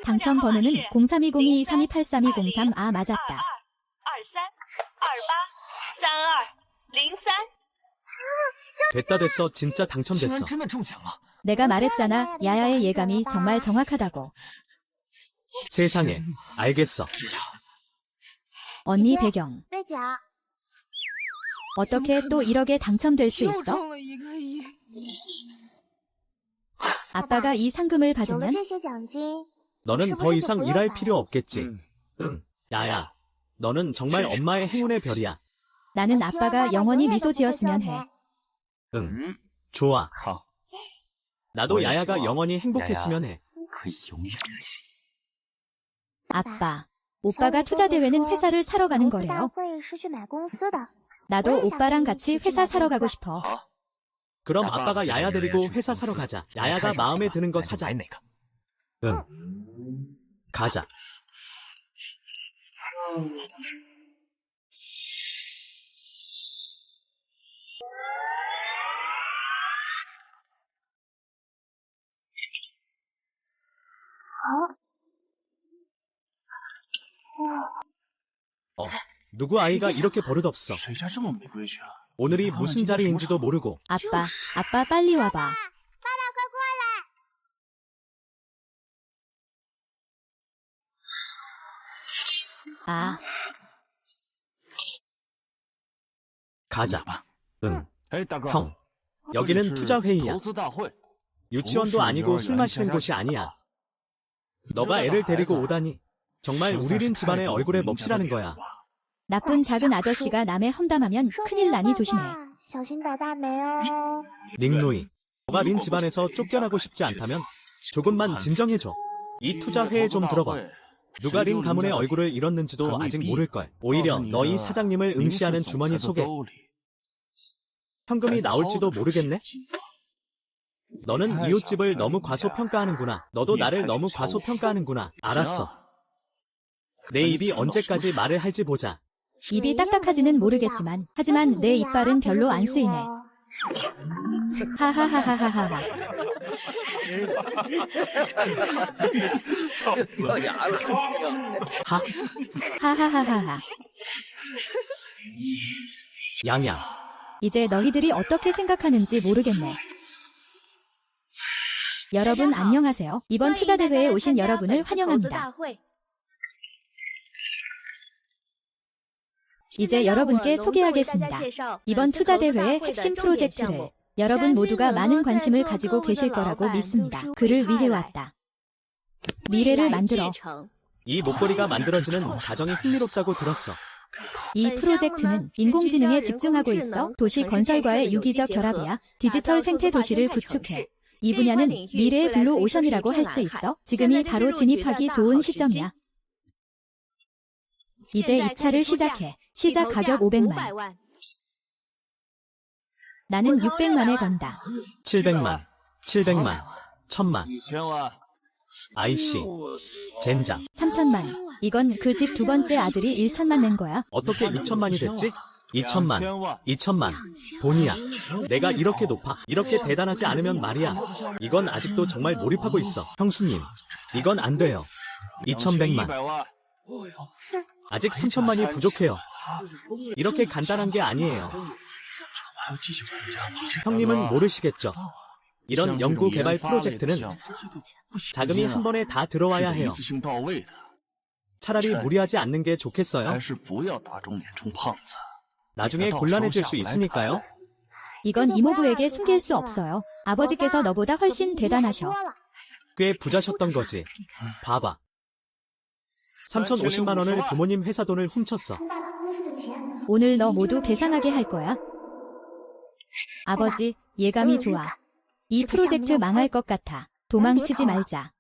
당첨 번호는 032022328323. 아, 맞았다. 됐어. 진짜 당첨됐어. 내가 말했잖아. 야야의 예감이 정말 정확하다고. 세상에. 알겠어. 언니 배경. 어떻게 또 1억에 당첨될 수 있어? 아빠가 이 상금을 받으면 너는 더 이상 일할 필요 없겠지. 응. 야야. 너는 정말 엄마의 행운의 별이야. 나는 아빠가 영원히 미소 지었으면 해. 응. 좋아. 나도 야야가 영원히 행복했으면 해. 아빠, 오빠가 투자대회는 회사를 사러 가는 거래요. 나도 오빠랑 같이 회사 사러 가고 싶어. 그럼 아빠가 야야 데리고 회사 사러 가자. 야야가 마음에 드는 거 사자. 응. 가자. 누구 아이가 이렇게 버릇없어. 오늘이 무슨 자리인지도 모르고. 아빠 빨리 와봐. 아, 가자. 응. 哎，大哥， 형. 여기는 투자 회의야. 유치원도 아니고 술 마시는 곳이 아니야. 너가 애를 데리고 오다니. 정말 우리린 집안의 얼굴에 먹칠하는 거야. 나쁜 작은 아저씨가 남의 험담하면 큰일 나니 조심해. 小心倒大霉哦。 닉노이. 너가 린 집안에서 쫓겨나고 싶지 않다면 조금만 진정해줘. 이 투자 회에 좀 들어봐. 누가 린 가문의 얼굴을 잃었는지도 아직 모를걸. 오히려 너희 사장님을 응시하는 주머니 속에 현금이 나올지도 모르겠네? 너는 이웃집을 너무 과소평가하는구나. 너도 나를 너무 과소평가하는구나. 알았어. 내 입이 언제까지 말을 할지 보자. 입이 딱딱하지는 모르겠지만, 하지만 내 이빨은 별로 안 쓰이네. 하하하하하하. 하, 하하하하하. 양양. 이제 너희들이 어떻게 생각하는지 모르겠네. 여러분 안녕하세요. 이번 투자대회에 오신 여러분을 환영합니다. 이제 여러분께 소개하겠습니다. 이번 투자대회의 핵심 프로젝트를 여러분 모두가 많은 관심을 가지고 계실 거라고 믿습니다. 그를 위해 왔다. 미래를 만들어. 이 목걸이가 만들어지는 과정이 흥미롭다고 들었어. 이 프로젝트는 인공지능에 집중하고 있어 도시 건설과의 유기적 결합이야. 디지털 생태 도시를 구축해. 이 분야는 미래의 블루 오션이라고 할 수 있어. 지금이 바로 진입하기 좋은 시점이야. 이제 입찰을 시작해. 시작 가격 500만. 나는 600만에 건다. 700만, 700만, 1000만. 2000만. 아이씨. 젠장. 3천만. 이건 그 집 두 번째 아들이 1천만 낸 거야. 어떻게 6천만이 됐지? 2천만, 2천만. 돈이야. 내가 이렇게 높아. 이렇게 대단하지 않으면 말이야. 이건 아직도 정말 몰입하고 있어. 형수님, 이건 안 돼요. 2100만. 아직 3천만이 부족해요. 이렇게 간단한 게 아니에요. 형님은 모르시겠죠? 이런 연구 개발 프로젝트는 자금이 한 번에 다 들어와야 해요. 차라리 무리하지 않는 게 좋겠어요? 나중에 곤란해질 수 있으니까요. 이건 이모부에게 숨길 수 없어요. 아버지께서 너보다 훨씬 대단하셔. 꽤 부자셨던 거지. 봐봐. 3,050만 원을 부모님 회사 돈을 훔쳤어. 他爸爸公司的钱， 오늘 너 모두 배상하게 할 거야. 아버지, 예감이 좋아. 이 프로젝트 망할 것 같아. 도망치지 말자.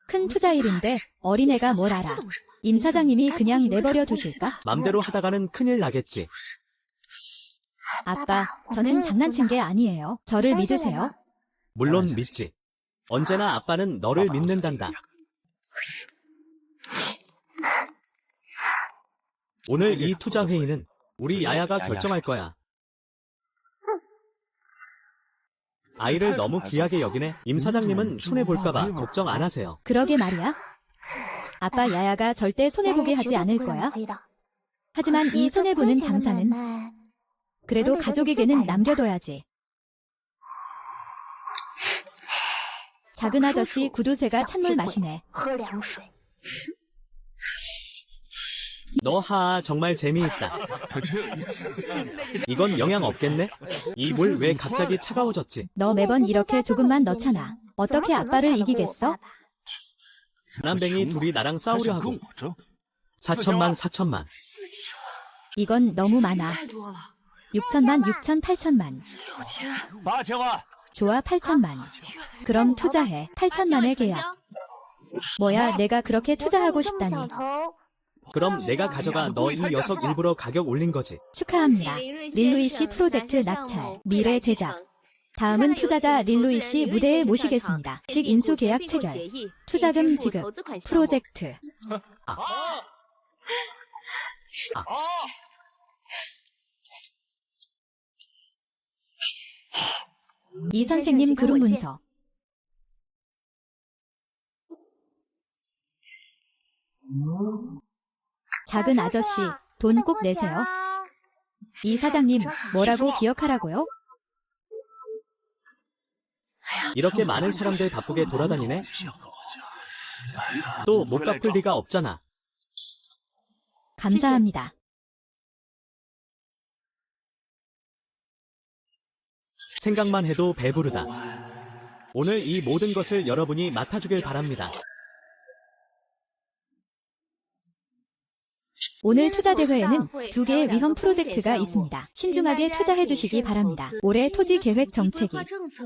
큰 투자일인데 어린애가 뭘 알아. 임 사장님이 그냥 내버려 두실까? 맘대로 하다가는 큰일 나겠지. 아빠, 저는 장난친 게 아니에요. 저를 믿으세요. 물론 믿지. 언제나 아빠는 너를 믿는단다. 오늘 이 투자 회의는 우리 야야가 결정할 거야. 아이를 너무 귀하게 여기네. 임 사장님은 손해볼까봐 걱정 안 하세요. 그러게 말이야. 아빠 야야가 절대 손해보게 하지 않을 거야. 하지만 이 손해보는 장사는 그래도 가족에게는 남겨둬야지. 작은 아저씨 구두쇠가 찬물 마시네. 喝凉水。 너 하하 정말 재미있다. 이건 영향 없겠네? 이 물 왜 갑자기 차가워졌지? 너 매번 이렇게 조금만 넣잖아. 어떻게 아빠를 이기겠어? 가난뱅이 둘이 나랑 싸우려 하고. 4천만 4천만. 이건 너무 많아. 6천만 6천 8천만. 8000만. 좋아 8천만. 그럼 투자해. 8천만의 계약. 뭐야 내가 그렇게 투자하고 싶다니. 그럼 내가 가져가. 너 이 녀석 일부러 가격 올린 거지. 축하합니다. 릴루이 씨 프로젝트 낙찰. 미래 제작. 다음은 투자자 릴루이 씨 무대에 모시겠습니다. 식 인수 계약 체결. 투자금 지급. 프로젝트. 이 선생님 그룹 문서. 작은 아저씨, 돈 꼭 내세요. 이 사장님, 뭐라고 기억하라고요? 이렇게 많은 사람들 바쁘게 돌아다니네? 또 못 갚을 리가 없잖아. 감사합니다. 생각만 해도 배부르다. 오늘 이 모든 것을 여러분이 맡아주길 바랍니다. 오늘 투자 대회에는 2개의 위험 프로젝트가 있습니다. 신중하게 투자해 주시기 바랍니다. 올해 토지 계획 정책이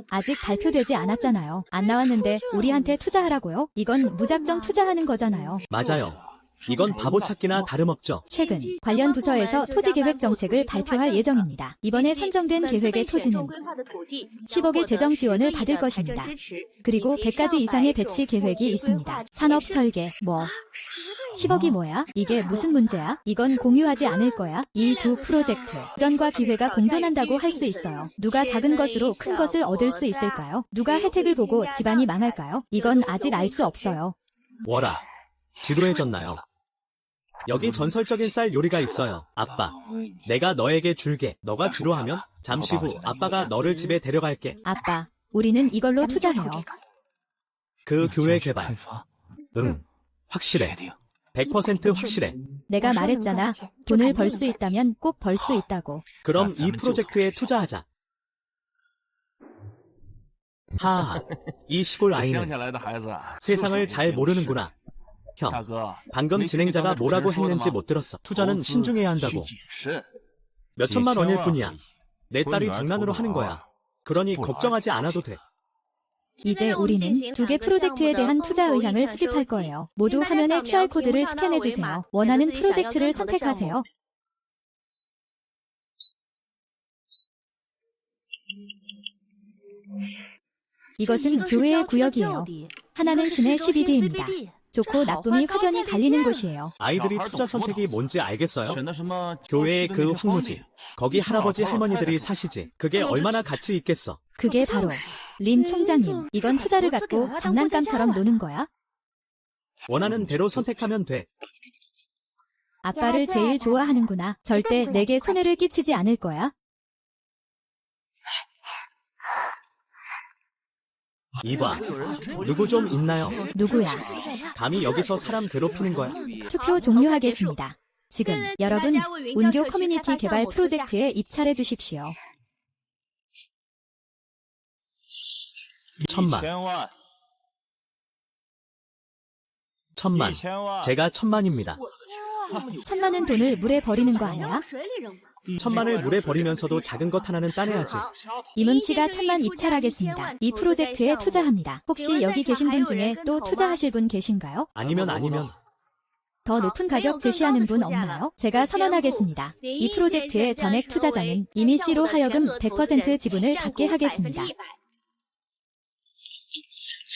아직 발표되지 않았잖아요. 안 나왔는데 우리한테 투자하라고요? 이건 무작정 투자하는 거잖아요. 맞아요. 이건 바보 찾기나 다름없죠. 최근 관련 부서에서 토지 계획 정책을 발표할 예정입니다. 이번에 선정된 계획의 토지는 10억의 재정 지원을 받을 것입니다. 그리고 100가지 이상의 배치 계획이 있습니다. 산업 설계, 10억이 뭐야? 이게 무슨 문제야? 이건 공유하지 않을 거야? 이 두 프로젝트, 전과 기회가 공존한다고 할 수 있어요. 누가 작은 것으로 큰 것을 얻을 수 있을까요? 누가 혜택을 보고 집안이 망할까요? 이건 아직 알 수 없어요. 워라, 지루해졌나요? 여기 전설적인 쌀 요리가 있어요. 아빠, 내가 너에게 줄게. 너가 지루하면 잠시 후 아빠가 너를 집에 데려갈게. 아빠, 우리는 이걸로 투자해요. 그 교회 개발. 응, 확실해. 100% 확실해. 내가 말했잖아. 돈을 벌 수 있다면 꼭 벌 수 있다고. 그럼 이 프로젝트에 투자하자. 하하, 이 시골 아이는 세상을 잘 모르는구나. 형, 방금 진행자가 뭐라고 했는지 못 들었어. 투자는 신중해야 한다고. 몇 천만 원일 뿐이야. 내 딸이 장난으로 하는 거야. 그러니 걱정하지 않아도 돼. 이제 우리는 2개 프로젝트에 대한 투자 의향을 수집할 거예요. 모두 화면에 QR코드를 스캔해주세요. 원하는 프로젝트를 선택하세요. 이것은 교회의 구역이에요. 하나는 시내 12D입니다. 좋고 나쁨이 확연히 갈리는 곳이에요. 아이들이 투자 선택이 뭔지 알겠어요? 교회의 그 황무지. 거기 할아버지 할머니들이 사시지. 그게 얼마나 가치 있겠어. 그게 바로 림 총장님. 이건 투자를 갖고 장난감처럼 노는 거야? 원하는 대로 선택하면 돼. 아빠를 제일 좋아하는구나. 절대 내게 손해를 끼치지 않을 거야. 이봐, 누구 좀 있나요? 누구야? 감히 여기서 사람 괴롭히는 거야? 투표 종료하겠습니다. 지금 여러분 운교 커뮤니티 개발 프로젝트에 입찰해 주십시오. 1000만. 1000만. 제가 1000만입니다. 1000만은 돈을 물에 버리는 거 아니야? 1000만을 물에 버리면서도 작은 것 하나는 따내야지. 임음 씨가 1000만 입찰하겠습니다. 이 프로젝트에 투자합니다. 혹시 여기 계신 분 중에 또 투자하실 분 계신가요? 아니면 더 높은 가격 제시하는 분 없나요? 제가 선언하겠습니다. 이 프로젝트의 전액 투자자는 이민 씨로 하여금 100% 지분을 갖게 하겠습니다.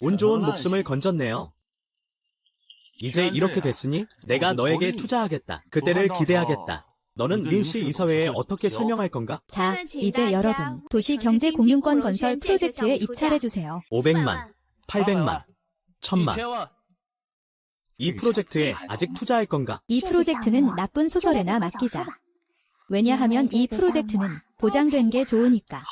운 좋은 목숨을 건졌네요. 이제 이렇게 됐으니 내가 너에게 투자하겠다. 그때를 기대하겠다. 너는 린씨 이사회에 어떻게 설명할 건가? 자, 이제 여러분 도시 경제 공융권 건설 프로젝트에 입찰해 주세요. 500만, 800만, 1000만. 이 프로젝트에 아직 투자할 건가? 이 프로젝트는 나쁜 소설에나 맡기자. 왜냐하면 이 프로젝트는 보장된 게 좋으니까.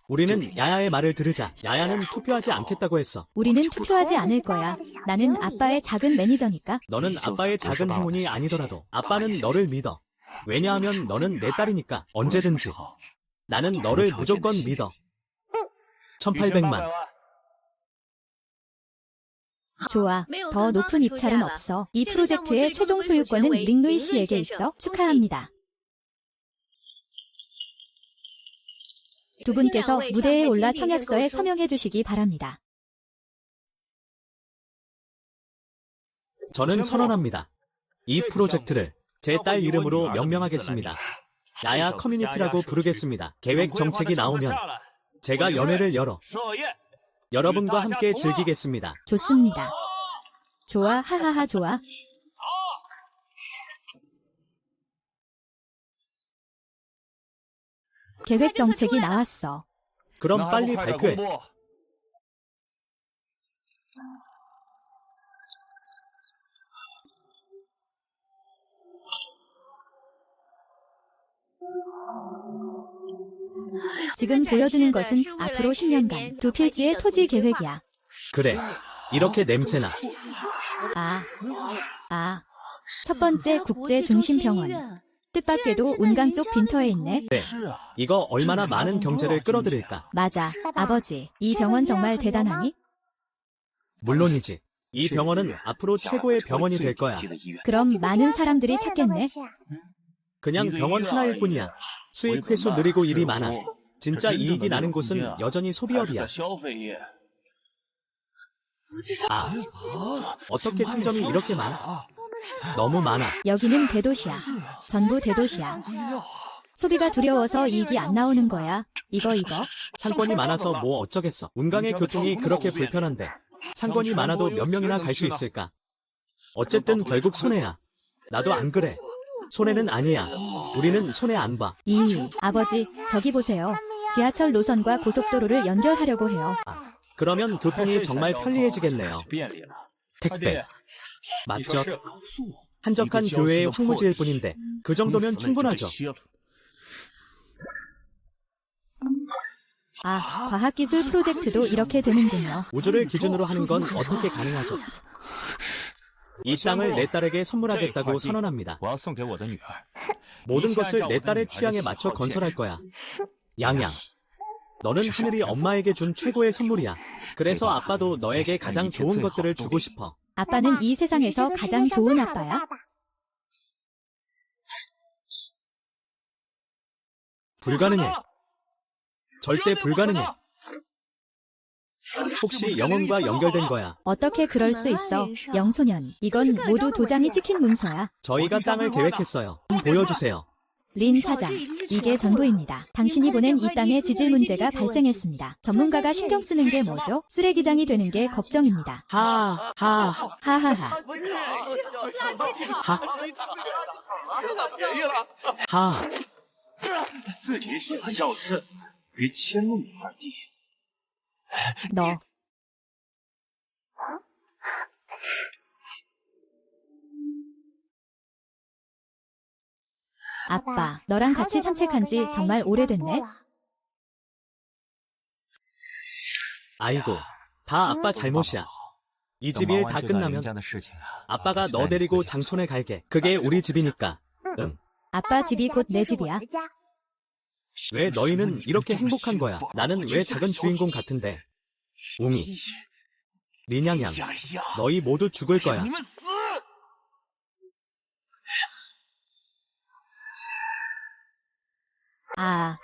우리는 야야의 말을 들으자. 야야는 투표하지 않겠다고 했어. 우리는 투표하지 않을 거야. 나는 아빠의 작은 매니저니까. 너는 아빠의 작은 행운이 아니더라도 아빠는 너를 믿어. 왜냐하면 너는 내 딸이니까 언제든지. 나는 너를 무조건 믿어. 1800만. 좋아. 더 높은 입찰은 없어. 이 프로젝트의 최종 소유권은 링루이 씨에게 있어. 축하합니다. 두 분께서 무대에 올라 청약서에 서명해 주시기 바랍니다. 저는 선언합니다. 이 프로젝트를 제 딸 이름으로 명명하겠습니다. 야야 커뮤니티라고 부르겠습니다. 계획 정책이 나오면 제가 연회를 열어 여러분과 함께 즐기겠습니다. 좋습니다. 좋아, 하하하 좋아. 계획 정책이 나왔어. 그럼 빨리 발표해. 지금 보여주는 것은 앞으로 10년간 두 필지의 토지 계획이야. 그래, 이렇게 냄새나. 첫 번째 국제 중심 병원. 뜻밖에도 운강 쪽 빈터에 있네. 네. 이거 얼마나 많은 경제를 끌어들일까? 맞아. 아버지, 이 병원 정말 대단하니? 물론이지. 이 병원은 앞으로 최고의 병원이 될 거야. 그럼 많은 사람들이 찾겠네. 그냥 병원 하나일 뿐이야. 수익 회수 느리고 일이 많아. 진짜 이익이 나는 곳은 여전히 소비업이야. 아, 어떻게 상점이 이렇게 많아? 너무 많아. 여기는 대도시야. 전부 대도시야. 소비가 두려워서 이익이 안 나오는 거야. 이거. 상권이 많아서 뭐 어쩌겠어. 운강의 교통이 그렇게 불편한데 상권이 많아도 몇 명이나 갈 수 있을까? 어쨌든 결국 손해야. 나도 안 그래. 손해는 아니야. 우리는 손해 안 봐. 아버지, 저기 보세요. 지하철 노선과 고속도로를 연결하려고 해요. 그러면 교통이 정말 편리해지겠네요. 택배. 맞죠? 한적한 교외의 황무지일 뿐인데 그 정도면 충분하죠. 아, 과학기술 프로젝트도 이렇게 되는군요. 우주를 기준으로 하는 건 어떻게 가능하죠? 이 땅을 내 딸에게 선물하겠다고 선언합니다. 모든 것을 내 딸의 취향에 맞춰 건설할 거야. 양양, 너는 하늘이 엄마에게 준 최고의 선물이야. 그래서 아빠도 너에게 가장 좋은 것들을 주고 싶어. 아빠는 이 세상에서 가장 좋은 아빠야. 불가능해. 절대 불가능해. 혹시 영혼과 연결된 거야. 어떻게 그럴 수 있어? 영소년. 이건 모두 도장이 찍힌 문서야. 저희가 땅을 계획했어요. 보여주세요. 린 사장. 이게 전부입니다. 당신이 보낸 이 땅에 지질 문제가 발생했습니다. 전문가가 신경 쓰는 게 뭐죠? 쓰레기장이 되는 게 걱정입니다. 하하하. 自己喜欢较真，别迁怒你二弟。 너. 아빠, 너랑 같이 산책한 지 정말 오래됐네. 아이고, 다 아빠 잘못이야. 이 집 일 다 끝나면 아빠가 너 데리고 장촌에 갈게. 그게 우리 집이니까. 응. 아빠 집이 곧 내 집이야. 왜 너희는 이렇게 행복한 거야? 나는 왜 작은 주인공 같은데? 웅이, 린양양, 너희 모두 죽을 거야. 아.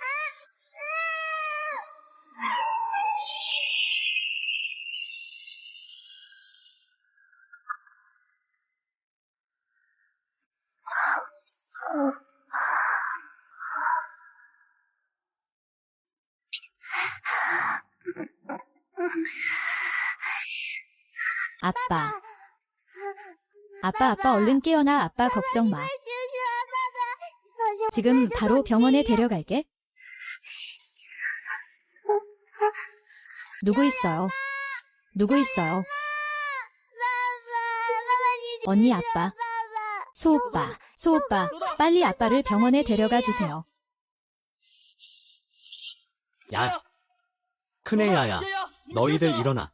아빠, 얼른 깨어나. 아빠 걱정 마. 지금 바로 병원에 데려갈게. 누구 있어요? 언니, 아빠. 소오빠, 빨리 아빠를 병원에 데려가 주세요. 야, 큰애야야, 너희들 일어나.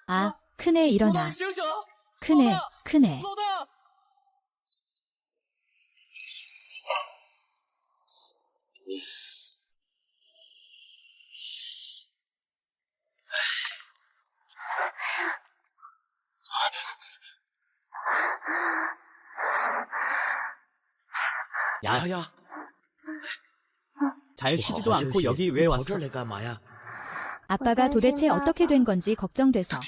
아, 큰애 일어나. 큰애. 야, 잘 쉬지도 않고 여기 왜 왔어? 아빠가 도대체 어떻게 된 건지 걱정돼서.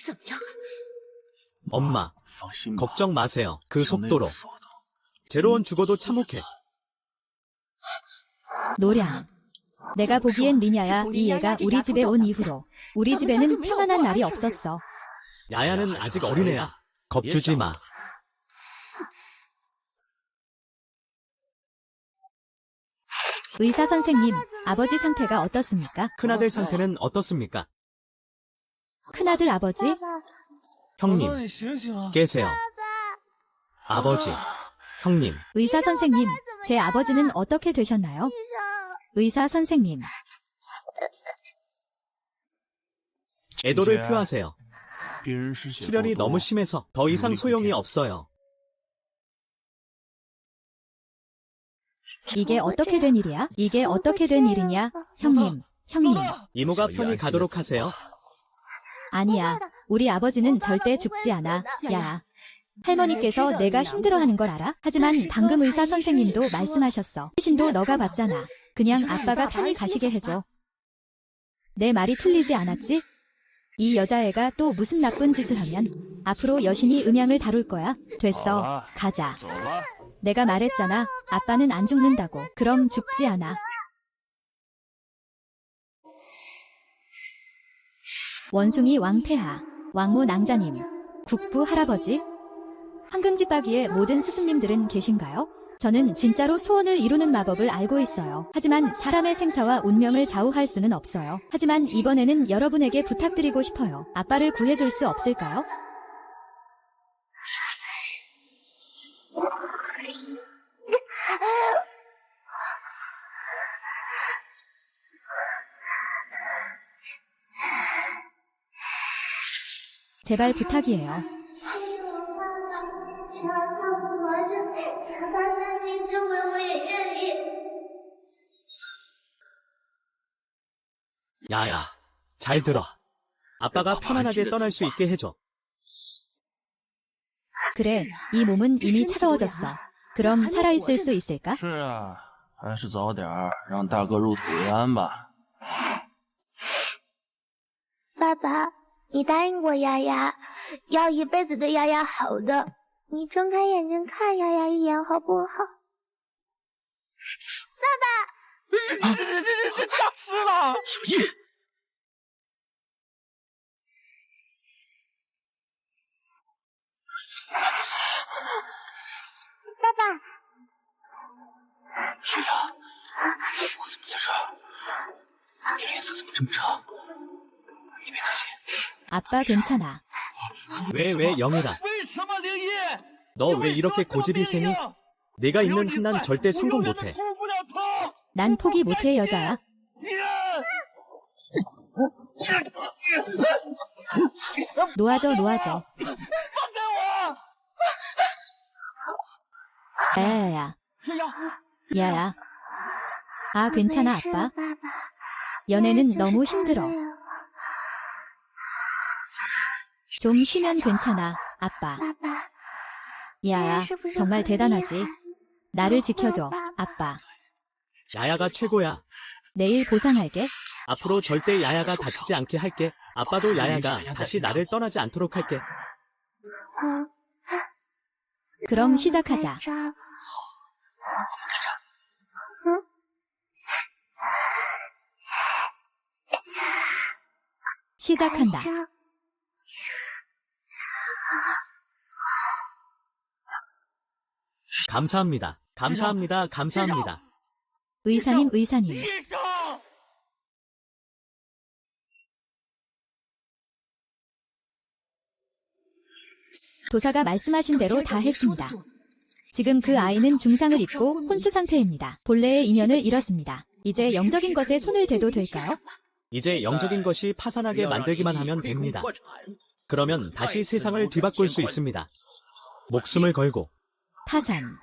엄마, 걱정 마세요. 그 속도로. 제로원 죽어도 참혹해. 노량. 내가 보기엔 리냐야, 이 애가 우리 집에 온 이후로 우리 집에는 평안한 날이 없었어. 야야는 아직 어린애야. 겁주지 마. 의사 선생님, 아버지 상태가 어떻습니까? 큰아들 상태는 어떻습니까? 큰아들 아버지? 형님, 깨세요. 아버지, 형님. 의사 선생님, 제 아버지는 어떻게 되셨나요? 의사 선생님. 애도를 표하세요. 출혈이 너무 심해서 더 이상 소용이 없어요. 이게 어떻게 된 일이야? 이게 어떻게 된 일이냐? 형님, 형님. 이모가 편히 가도록 하세요. 아니야. 우리 아버지는 절대 죽지 않아. 야. 할머니께서 내가 힘들어하는 걸 알아? 하지만 방금 의사 선생님도 말씀하셨어. 신도 너가 봤잖아. 그냥 아빠가 편히 가시게 해줘. 내 말이 틀리지 않았지? 이 여자애가 또 무슨 나쁜 짓을 하면 앞으로 여신이 음양을 다룰 거야. 됐어. 가자. 내가 말했잖아. 아빠는 안 죽는다고. 그럼 죽지 않아. 원숭이 왕태하, 왕모 낭자님, 국부 할아버지, 황금지바기의 모든 스승님들은 계신가요? 저는 진짜로 소원을 이루는 마법을 알고 있어요. 하지만 사람의 생사와 운명을 좌우할 수는 없어요. 하지만 이번에는 여러분에게 부탁드리고 싶어요. 아빠를 구해줄 수 없을까요? 제발 부탁이에요. 야야, 잘 들어. 아빠가 편안하게 떠날 수 있게 해줘. 그래, 이 몸은 이미 차가워졌어. 그럼 살아있을 수 있을까? 是啊，还是早点让大哥入土为安吧。爸爸，你答应过丫丫，要一辈子对丫丫好的。你睁开眼睛看丫丫一眼好不好？大师了，小叶，爸爸，叶呀，我怎么在这儿？你脸色怎么这么差？你别担心。 아빠 괜찮아. 왜 영희라. 为什么灵叶？ 너 왜 이렇게 고집이 세니? 내가 있는 한난 절대 성공 못해. 不了头。 난 포기 못해 여자야. 놓아줘, 놓아줘. 야야야. 야야. 아, 괜찮아, 아빠. 연애는 너무 힘들어. 좀 쉬면 괜찮아, 아빠. 야야, 정말 대단하지. 나를 지켜줘, 아빠. 야야가 최고야. 내일 보상할게. 앞으로 절대 야야가 다치지 않게 할게. 아빠도 야야가 다시 나를 떠나지 않도록 할게. 그럼 시작하자. 시작한다. 감사합니다. 감사합니다. 감사합니다. 의사님, 의사님. 도사가 말씀하신 대로 다 했습니다. 지금 그 아이는 중상을 입고 혼수 상태입니다. 본래의 인연을 잃었습니다. 이제 영적인 것에 손을 대도 될까요? 이제 영적인 것이 파산하게 만들기만 하면 됩니다. 그러면 다시 세상을 뒤바꿀 수 있습니다. 목숨을 걸고. 파산.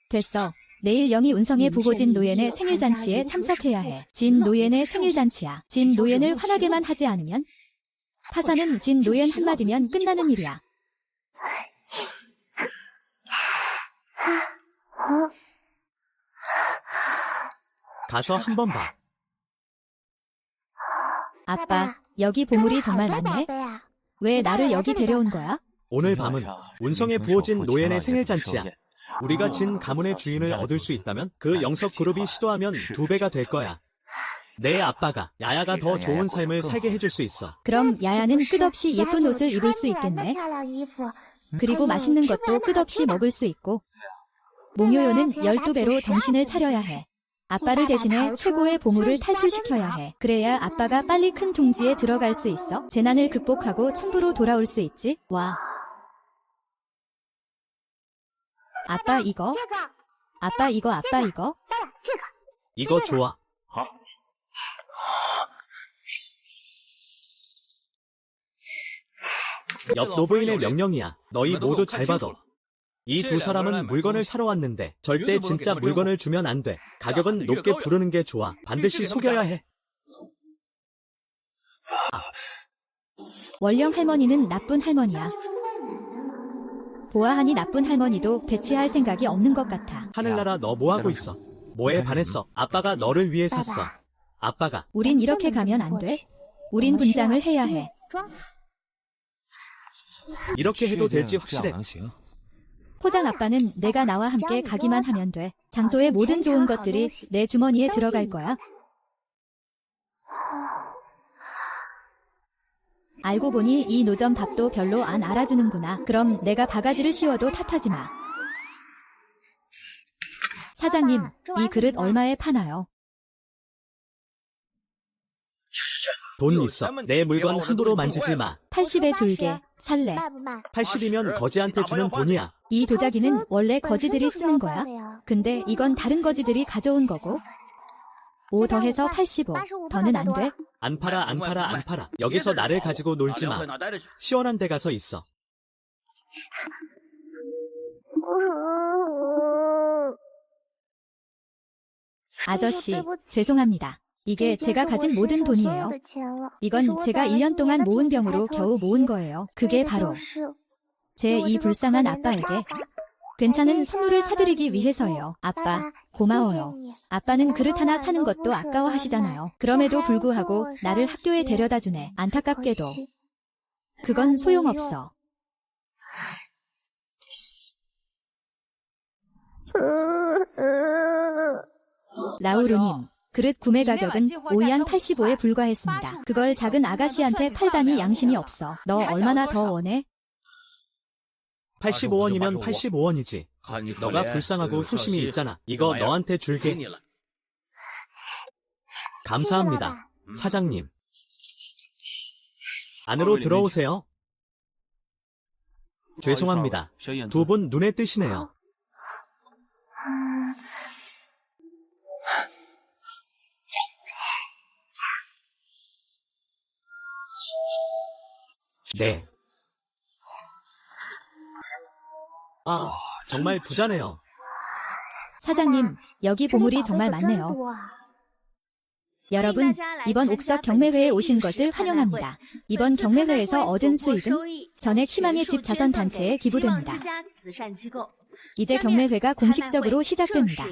됐어. 내일 영희 운성의 부고진 노옌의 생일잔치에 참석해야 해. 진 노옌의 생일잔치야. 진 노옌을 화나게만 하지 않으면? 파산은 진 노옌 한마디면 끝나는 일이야. 가서 한번 봐. 아빠, 여기 보물이 정말 많네. 왜 나를 여기 데려온 거야? 오늘 밤은 운성의 부호진 노옌의 생일잔치야. 우리가 진 가문의 주인을 얻을 수 있다면 그 영석 그룹이 시도하면 2배가 될 거야. 내 아빠가 야야가 더 좋은 삶을 살게 해줄 수 있어. 그럼 야야는 끝없이 예쁜 옷을 입을 수 있겠네. 그리고 맛있는 것도 끝없이 먹을 수 있고. 몽요요는 12배로 정신을 차려야 해. 아빠를 대신해 최고의 보물을 탈출시켜야 해. 그래야 아빠가 빨리 큰 둥지에 들어갈 수 있어. 재난을 극복하고 천부로 돌아올 수 있지. 와. 아빠 이거. 아빠 이거, 아빠 이거. 이거 좋아. 옆 노부인의 명령이야. 너희 모두 잘 받아. 이 두 사람은 물건을 사러 왔는데 절대 진짜 물건을 주면 안 돼. 가격은 높게 부르는 게 좋아. 반드시 속여야 해. 원령 할머니는 나쁜 할머니야. 보아하니 나쁜 할머니도 배치할 생각이 없는 것 같아. 하늘나라 너 뭐하고 있어? 뭐에 반했어? 아빠가 너를 위해 샀어. 아빠가. 우린 이렇게 가면 안 돼. 우린 분장을 해야 해. 이렇게 해도 될지 확실해. 포장 아빠는 내가 나와 함께 가기만 하면 돼. 장소의 모든 좋은 것들이 내 주머니에 들어갈 거야. 알고 보니 이 노점 밥도 별로 안 알아주는구나. 그럼 내가 바가지를 씌워도 탓하지 마. 사장님, 이 그릇 얼마에 파나요? 돈 있어. 내 물건 함부로 만지지 마. 80에 줄게. 살래. 80이면 거지한테 주는 돈이야. 이 도자기는 원래 거지들이 쓰는 거야. 근데 이건 다른 거지들이 가져온 거고. 5 더해서 85. 더는 안 돼? 안 팔아, 안 팔아, 안 팔아. 여기서 나를 가지고 놀지 마. 시원한 데 가서 있어. 아저씨, 죄송합니다. 이게 제가 가진 모든 돈이에요. 이건 제가 1년 동안 모은 병으로 겨우 모은 거예요. 그게 바로 제 이 불쌍한 아빠에게 괜찮은 선물을 사드리기 위해서예요. 아빠, 고마워요. 아빠는 그릇 하나 사는 것도 아까워하시잖아요. 그럼에도 불구하고 나를 학교에 데려다 주네. 안타깝게도 그건 소용없어. 라우루님, 그릇 구매 가격은 오이안 85에 불과했습니다. 그걸 작은 아가씨한테 팔다니 양심이 없어. 너 얼마나 더 원해? 85원이면 85원이지. 너가 불쌍하고 효심이 있잖아. 이거 너한테 줄게. 감사합니다, 사장님. 안으로 들어오세요. 죄송합니다. 두 분 눈에 띄시네요. 네. 아, 정말 부자네요. 사장님, 여기 보물이 정말 많네요. 여러분, 이번 옥석 경매회에 오신 것을 환영합니다. 이번 경매회에서 얻은 수익은 전액 희망의 집 자선단체에 기부됩니다. 이제 경매회가 공식적으로 시작됩니다.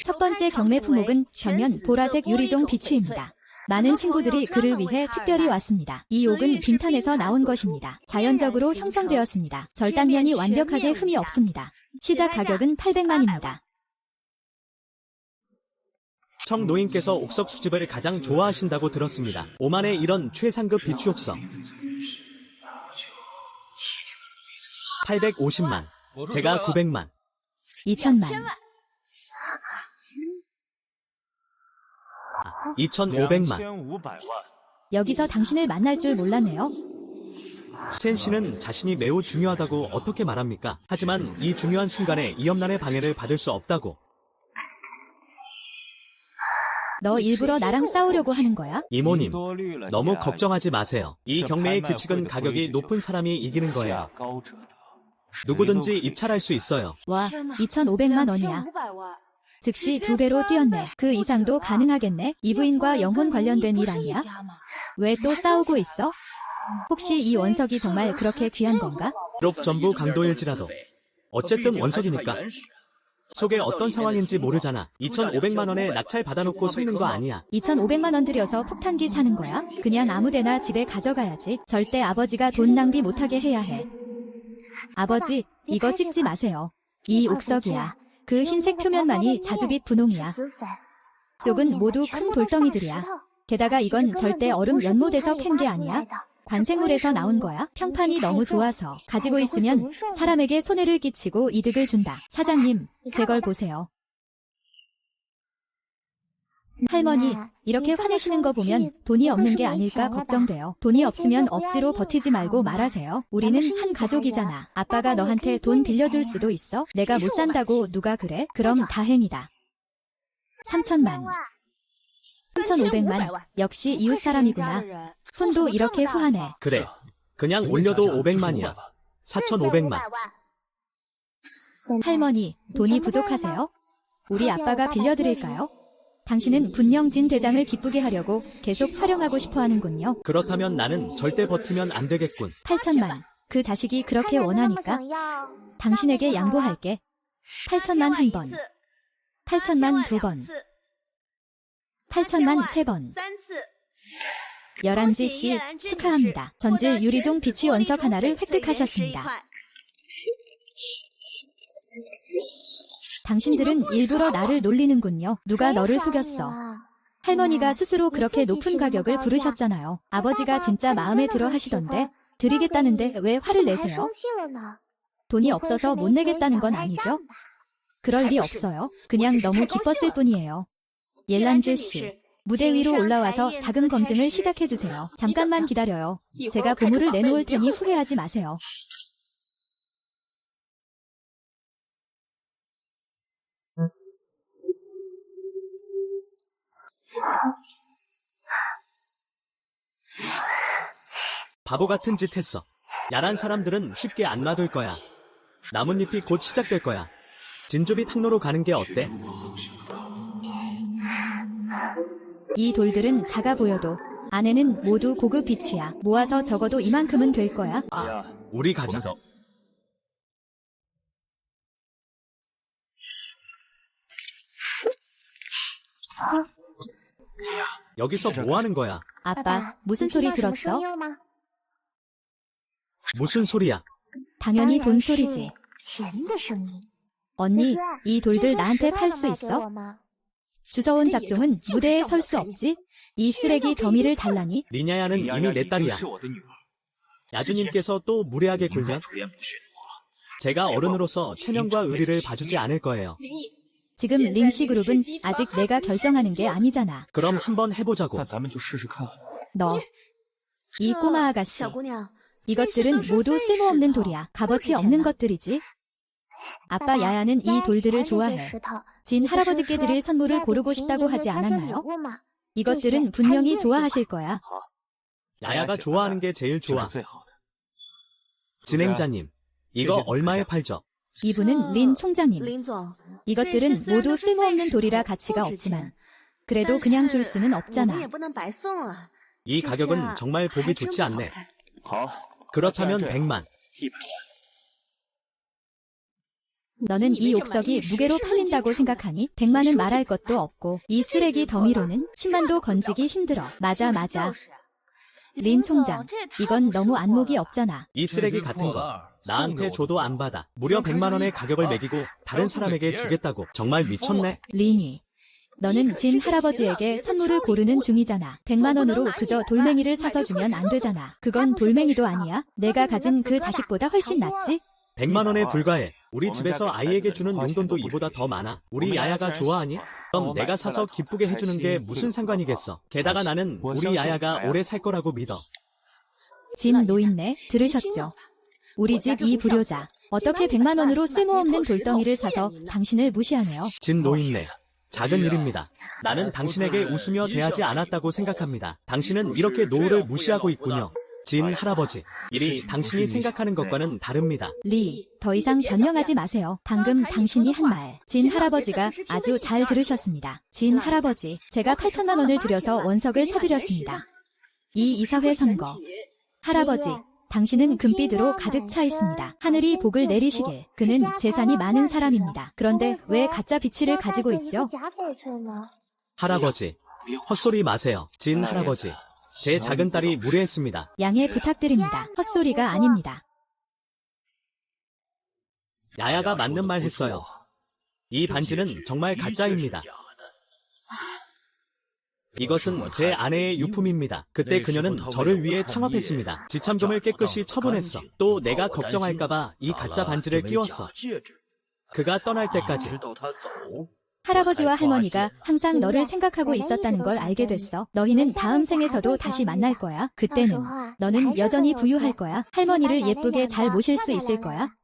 첫 번째 경매 품목은 전면 보라색 유리종 비추입니다. 많은 친구들이 그를 위해 특별히 왔습니다. 이 옥은 빈탄에서 나온 것입니다. 자연적으로 형성되었습니다. 절단면이 완벽하게 흠이 없습니다. 시작 가격은 800만입니다. 청 노인께서 옥석 수집을 가장 좋아하신다고 들었습니다. 오만의 이런 최상급 비추 옥석. 850만. 제가 900만. 2천만. 2,500만. 여기서 당신을 만날 줄 몰랐네요. 첸 씨는 자신이 매우 중요하다고 어떻게 말합니까? 하지만 이 중요한 순간에 이엄난의 방해를 받을 수 없다고. 너 일부러 나랑 싸우려고 하는 거야? 이모님, 너무 걱정하지 마세요. 이 경매의 규칙은 가격이 높은 사람이 이기는 거예요. 누구든지 입찰할 수 있어요. 와, 2,500만 원이야. 즉시 2배로 뛰었네. 그 이상도 가능하겠네? 이 부인과 영혼 관련된 일 아니야? 왜 또 싸우고 있어? 혹시 이 원석이 정말 그렇게 귀한 건가? 비록 전부 강도일지라도 어쨌든 원석이니까. 속에 어떤 상황인지 모르잖아. 2,500만 원에 낙찰 받아놓고 속는 거 아니야. 2,500만 원 들여서 폭탄기 사는 거야? 그냥 아무데나 집에 가져가야지. 절대 아버지가 돈 낭비 못하게 해야 해. 아버지, 이거 찍지 마세요. 이 옥석이야. 그 흰색 표면만이 자주빛 분홍이야. 쪽은 모두 큰 돌덩이들이야. 게다가 이건 절대 얼음 연못에서 캔 게 아니야. 관생물에서 나온 거야. 평판이 너무 좋아서 가지고 있으면 사람에게 손해를 끼치고 이득을 준다. 사장님, 제 걸 보세요. 할머니, 이렇게 화내시는 거 보면 돈이 없는 게 아닐까 걱정돼요. 돈이 없으면 억지로 버티지 말고 말하세요. 우리는 한 가족이잖아. 아빠가 너한테 돈 빌려줄 수도 있어? 내가 못 산다고 누가 그래? 그럼 다행이다. 3천만. 3,500만. 역시 이웃 사람이구나. 손도 이렇게 후하네. 그래. 그냥 올려도 500만이야. 4,500만. 할머니, 돈이 부족하세요? 우리 아빠가 빌려드릴까요? 당신은 분명 진 대장을 기쁘게 하려고 계속 촬영하고 싶어 하는군요. 그렇다면 나는 절대 버티면 안 되겠군. 8천만. 그 자식이 그렇게 원하니까 당신에게 양보할게. 8천만 한 번, 8천만 두 번, 8천만 세 번. 열한지 씨, 축하합니다. 전질 유리종 비취 원석 하나를 획득하셨습니다. 당신들은 일부러 나를 놀리는군요. 누가 너를 속였어? 할머니가 스스로 그렇게 높은 가격을 부르셨잖아요. 아버지가 진짜 마음에 들어 하시던데 드리겠다는데 왜 화를 내세요? 돈이 없어서 못 내겠다는 건 아니죠? 그럴 리 없어요. 그냥 너무 기뻤을 뿐이에요. 옐란즈 씨, 무대 위로 올라와서 자금 검증을 시작해주세요. 잠깐만 기다려요. 제가 보물을 내놓을 테니 후회하지 마세요. 바보 같은 짓 했어. 야란 사람들은 쉽게 안 놔둘 거야. 나뭇잎이 곧 시작될 거야. 진주비 탕로로 가는 게 어때? 이 돌들은 작아 보여도 안에는 모두 고급 비취야. 모아서 적어도 이만큼은 될 거야. 아, 우리 가자. 여기서 뭐 하는 거야? 아빠, 무슨 소리 들었어? 무슨 소리야? 당연히 돈 소리지. 언니, 이 돌들 나한테 팔 수 있어? 주서온 작종은 무대에 설 수 없지? 이 쓰레기 더미를 달라니? 리냐야는 이미 내 딸이야. 야주님께서 또 무례하게 굴면 제가 어른으로서 체면과 의리를 봐주지 않을 거예요. 지금 링시 그룹은 아직 내가 결정하는 게 아니잖아. 그럼 한번 해보자고. 너, 이 꼬마 아가씨. 이것들은 모두 쓸모없는 돌이야. 값어치 없는 것들이지. 아빠 야야는 이 돌들을 좋아해. 진 할아버지께 드릴 선물을 고르고 싶다고 하지 않았나요? 이것들은 분명히 좋아하실 거야. 야야가 좋아하는 게 제일 좋아. 진행자님, 이거 얼마에 팔죠? 이분은 린 총장님. 이것들은 모두 쓸모없는 돌이라 가치가 없지만 그래도 그냥 줄 수는 없잖아. 이 가격은 정말 보기 좋지 않네. 그렇다면 100만. 너는 이 옥석이 무게로 팔린다고 생각하니? 100만은 말할 것도 없고 이 쓰레기 더미로는 10만도 건지기 힘들어. 맞아. 린 총장, 이건 너무 안목이 없잖아. 이 쓰레기 같은 거 나한테 줘도 안 받아. 무려 100만 원의 가격을 매기고 다른 사람에게 주겠다고. 정말 미쳤네. 린이, 너는 진 할아버지에게 선물을 고르는 중이잖아. 100만 원으로 그저 돌멩이를 사서 주면 안 되잖아. 그건 돌멩이도 아니야. 내가 가진 그 자식보다 훨씬 낫지? 100만 원에 불과해. 우리 집에서 아이에게 주는 용돈도 이보다 더 많아. 우리 야야가 좋아하니? 그럼 내가 사서 기쁘게 해주는 게 무슨 상관이겠어. 게다가 나는 우리 야야가 오래 살 거라고 믿어. 진 노인네, 들으셨죠? 우리 집 이 불효자, 어떻게 100만 원으로 쓸모없는 돌덩이를 사서 당신을 무시하네요. 진 노인네, 작은 일입니다. 나는 당신에게 웃으며 대하지 않았다고 생각합니다. 당신은 이렇게 노후를 무시하고 있군요. 진 할아버지, 일이 당신이 생각하는 것과는 다릅니다. 리, 더 이상 변명하지 마세요. 방금 당신이 한 말, 진 할아버지가 아주 잘 들으셨습니다. 진 할아버지, 제가 8천만 원을 들여서 원석을 사드렸습니다. 이 이사회 선거. 할아버지, 당신은 금빛으로 가득 차 있습니다. 하늘이 복을 내리시길. 그는 재산이 많은 사람입니다. 그런데 왜 가짜 비취를 가지고 있죠? 할아버지, 헛소리 마세요. 진 할아버지, 제 작은 딸이 무례했습니다. 양해 부탁드립니다. 헛소리가 아닙니다. 야야가 맞는 말 했어요. 이 반지는 정말 가짜입니다. 이것은 제 아내의 유품입니다. 그때 그녀는 저를 위해 창업했습니다. 지참금을 깨끗이 처분했어. 또 내가 걱정할까봐 이 가짜 반지를 끼웠어. 그가 떠날 때까지. 할아버지와 할머니가 항상 너를 생각하고 있었다는 걸 알게 됐어. 너희는 다음 생에서도 다시 만날 거야. 그때는 너는 여전히 부유할 거야. 할머니를 예쁘게 잘 모실 수 있을 거야.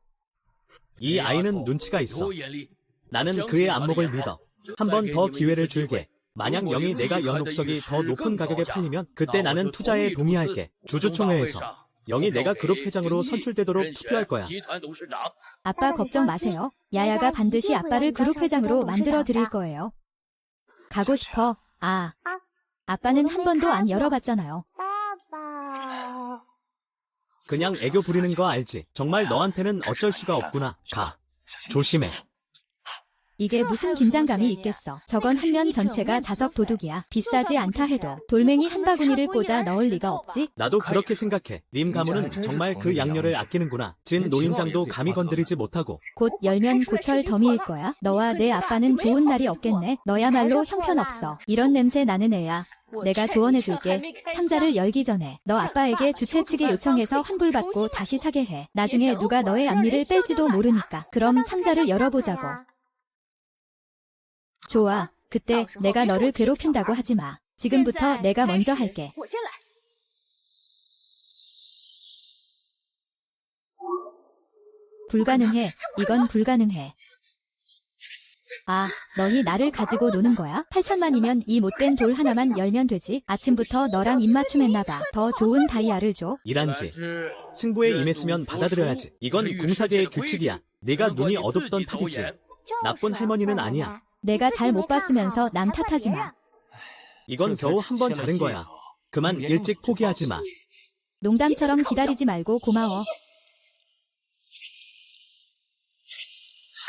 이 아이는 눈치가 있어. 나는 그의 안목을 믿어. 한 번 더 기회를 줄게. 만약 영희 내가 연 옥석이 더 높은 가격에 팔리면 그때 나는 투자에 동의할게. 주주총회에서 영희 내가 그룹 회장으로 선출되도록 투표할 거야. 아빠 걱정 마세요. 야야가 반드시 아빠를 그룹 회장으로 만들어 드릴 거예요. 가고 싶어. 아빠는 한 번도 안 열어봤잖아요. 아빠. 그냥 애교 부리는 거 알지? 정말 너한테는 어쩔 수가 없구나. 가. 조심해. 이게 무슨 긴장감이 있겠어. 저건 한 면 전체가 자석 도둑이야. 비싸지 않다 해도 돌멩이 한 바구니를 꽂아 넣을 리가 없지? 나도 그렇게 생각해. 림 가문은 정말 그 양녀를 아끼는구나. 진 노인장도 감히 건드리지 못하고. 곧 열면 고철 더미일 거야. 너와 내 아빠는 좋은 날이 없겠네. 너야말로 형편없어. 이런 냄새 나는 애야. 내가 조언해줄게. 상자를 열기 전에 너 아빠에게 주최 측에 요청해서 환불받고 다시 사게 해. 나중에 누가 너의 앞니를 뺄지도 모르니까. 그럼 상자를 열어보자고. 좋아. 그때 내가 너를 괴롭힌다고 하지 마. 지금부터 내가 먼저 할게. 불가능해. 이건 불가능해. 너희 나를 가지고 노는 거야? 8천만이면 이 못된 돌 하나만 열면 되지. 아침부터 너랑 입맞춤 했나봐. 더 좋은 다이아를 줘. 이란지. 승부에 임했으면 받아들여야지. 이건 궁사계의 규칙이야. 네가 눈이 어둡던 탓이지. 나쁜 할머니는 아니야. 내가 잘 못 봤으면서 남 탓하지 마. 이건 겨우 한 번 자른 거야. 그만 일찍 포기하지 마. 농담처럼 기다리지 말고 고마워.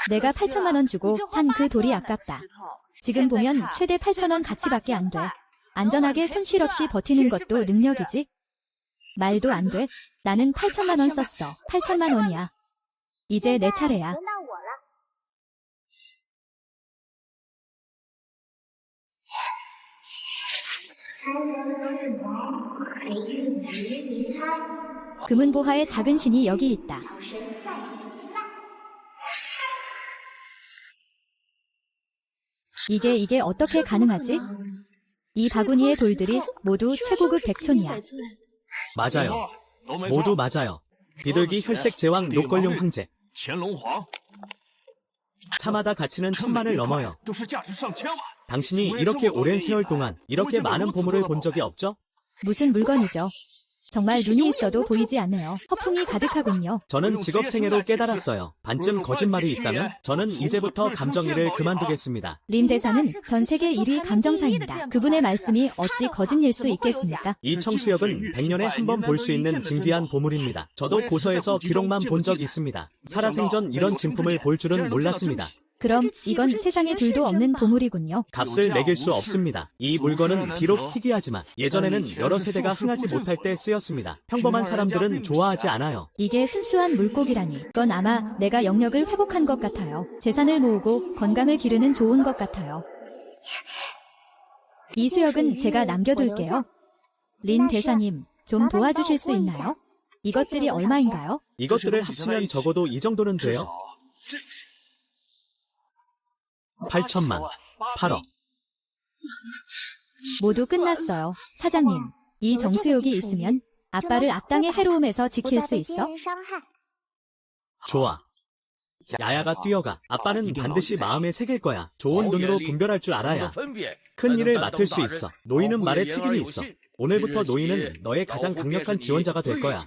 내가 8천만 원 주고 산 그 돌이 아깝다. 지금 보면 최대 8천 원 가치밖에 안 돼. 안전하게 손실 없이 버티는 것도 능력이지. 말도 안 돼. 나는 8천만 원 썼어. 8천만 원이야. 이제 내 차례야. 금은보화의 작은 신이 여기 있다. 이게 어떻게 가능하지? 이 바구니의 돌들이 모두 최고급 백촌이야. 맞아요. 모두 맞아요. 비둘기 혈색 제왕 녹걸룡 황제. 차마다 가치는 1,000만을 넘어요. 당신이 이렇게 오랜 세월 동안 이렇게 많은 보물을 본 적이 없죠? 무슨 물건이죠? 정말 눈이 있어도 보이지 않네요. 허풍이 가득하군요. 저는 직업생애로 깨달았어요. 반쯤 거짓말이 있다면 저는 이제부터 감정일을 그만두겠습니다. 림 대사는 전 세계 1위 감정사입니다. 그분의 말씀이 어찌 거짓일 수 있겠습니까? 이 청수역은 100년에 한 번 볼 수 있는 진귀한 보물입니다. 저도 고서에서 기록만 본 적 있습니다. 살아생전 이런 진품을 볼 줄은 몰랐습니다. 그럼 이건 세상에 둘도 없는 보물이군요. 값을 매길 수 없습니다. 이 물건은 비록 희귀하지만 예전에는 여러 세대가 흥하지 못할 때 쓰였습니다. 평범한 사람들은 좋아하지 않아요. 이게 순수한 물고기라니. 그건 아마 내가 영력을 회복한 것 같아요. 재산을 모으고 건강을 기르는 좋은 것 같아요. 이 수역은 제가 남겨둘게요. 린 대사님, 좀 도와주실 수 있나요? 이것들이 얼마인가요? 이것들을 합치면 적어도 이 정도는 돼요. 8천만, 8억. 모두 끝났어요. 사장님, 이 정수욕이 있으면 아빠를 악당의 해로움에서 지킬 수 있어? 좋아. 야야가 뛰어가. 아빠는 반드시 마음에 새길 거야. 좋은 눈으로 분별할 줄 알아야 큰 일을 맡을 수 있어. 노인은 말에 책임이 있어. 오늘부터 노인은 너의 가장 강력한 지원자가 될 거야.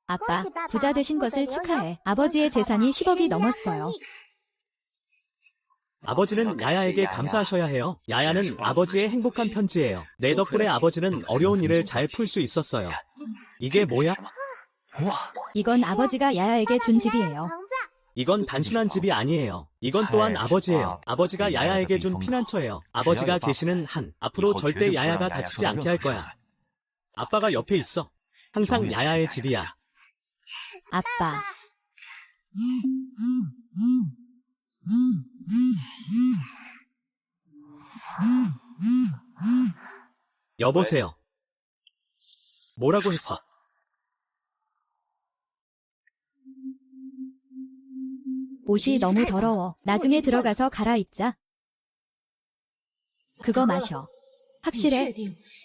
아빠, 부자 되신 것을 축하해. 아버지의 재산이 10억이 넘었어요. 아버지는 야야에게 감사하셔야 해요. 야야는 아버지의 행복한 편지예요. 내 덕분에 아버지는 어려운 일을 잘 풀 수 있었어요. 이게 뭐야? 이건 아버지가 야야에게 준 집이에요. 이건 단순한 집이 아니에요. 이건 또한 아버지예요. 아버지가 야야에게 준 피난처예요. 아버지가 계시는 한, 앞으로 절대 야야가 다치지 않게 할 거야. 아빠가 옆에 있어. 항상 야야의 집이야. 아빠. 여보세요. 뭐라고 했어? 옷이 너무 더러워. 나중에 들어가서 갈아입자. 그거 마셔. 확실해.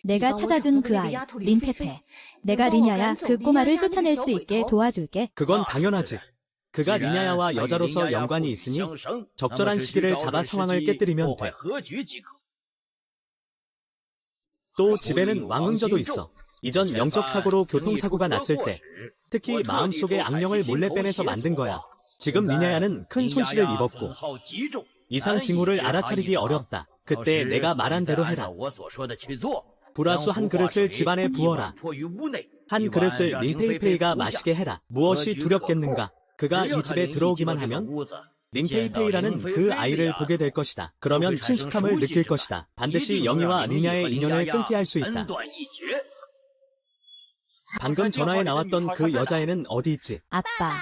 내가 찾아준 그 아이, 린페페. 내가 린야야 그 꼬마를 쫓아낼 수 있게 도와줄게. 그건 당연하지. 그가 리냐야와 여자로서 연관이 있으니 적절한 시기를 잡아 상황을 깨뜨리면 돼. 또 집에는 왕응저도 있어. 이전 영적 사고로 교통사고가 났을 때 특히 마음속의 악령을 몰래 빼내서 만든 거야. 지금 리냐야는 큰 손실을 입었고 이상 징후를 알아차리기 어렵다. 그때 내가 말한 대로 해라. 불화수 한 그릇을 집안에 부어라. 한 그릇을 린페이페이가 마시게 해라. 무엇이 두렵겠는가? 그가 이 집에 들어오기만 하면 린페이페이라는 그 아이를 보게 될 것이다. 그러면 친숙함을 느낄 것이다. 반드시 영희와 리냐의 인연을 끊게 할 수 있다. 방금 전화에 나왔던 그 여자애는 어디 있지? 아빠.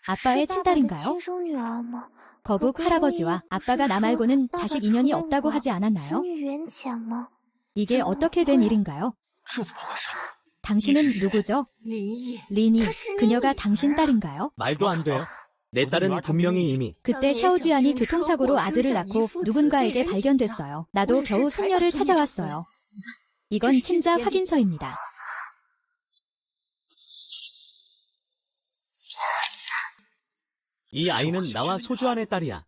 아빠의 친딸인가요? 거북 할아버지와 아빠가 나 말고는 자식 인연이 없다고 하지 않았나요? 이게 어떻게 된 일인가요? 당신은 누구죠? 리니. 그녀가 당신 딸인가요? 말도 안 돼요. 내 딸은 분명히 이미 그때 샤오주안이 교통사고로 아들을 낳고 누군가에게 발견됐어요. 나도 겨우 손녀를 찾아왔어요. 이건 친자 확인서입니다. 이 아이는 나와 소주안의 딸이야.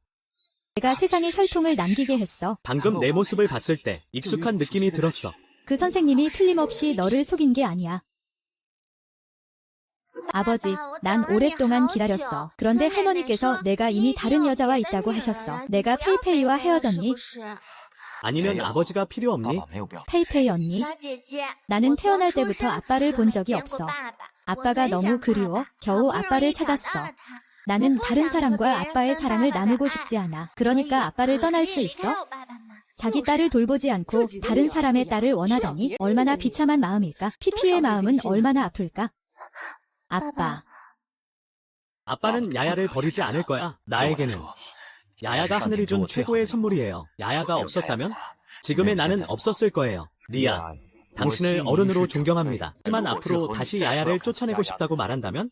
내가 세상에 혈통을 남기게 했어. 방금 내 모습을 봤을 때 익숙한 느낌이 들었어. 그 선생님이 틀림없이 너를 속인 게 아니야. 아버지, 난 오랫동안 기다렸어. 그런데 할머니께서 내가 이미 다른 여자와 있다고 하셨어. 내가 페이페이와 헤어졌니? 아니면 아버지가 필요 없니? 페이페이 언니, 나는 태어날 때부터 아빠를 본 적이 없어. 아빠가 너무 그리워 겨우 아빠를 찾았어. 나는 다른 사람과 아빠의 사랑을 나누고 싶지 않아. 그러니까 아빠를 떠날 수 있어? 자기 딸을 돌보지 않고 다른 사람의 딸을 원하다니 얼마나 비참한 마음일까? 피피의 마음은 얼마나 아플까? 아빠. 아빠는 야야를 버리지 않을 거야. 나에게는 야야가 하늘이 준 최고의 선물이에요. 야야가 없었다면 지금의 나는 없었을 거예요. 리아, 당신을 어른으로 존경합니다. 하지만 앞으로 다시 야야를 쫓아내고 싶다고 말한다면?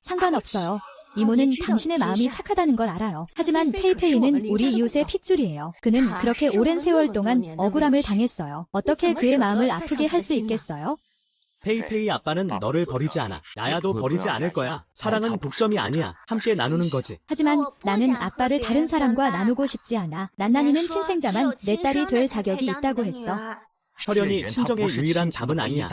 상관없어요. 이모는 당신의 마음이 착하다는 걸 알아요. 하지만 페이페이는 우리 이웃의 핏줄이에요. 그는 그렇게 오랜 세월 동안 억울함을 당했어요. 어떻게 그의 마음을 아프게 할 수 있겠어요? 페이페이 아빠는 너를 버리지 않아. 야야도 버리지 않을 거야. 사랑은 독점이 아니야. 함께 나누는 거지. 하지만 나는 아빠를 다른 사람과 나누고 싶지 않아. 난나니는 친생자만 내 딸이 될 자격이 있다고 했어. 혈연이 친정의 유일한 답은 아니야.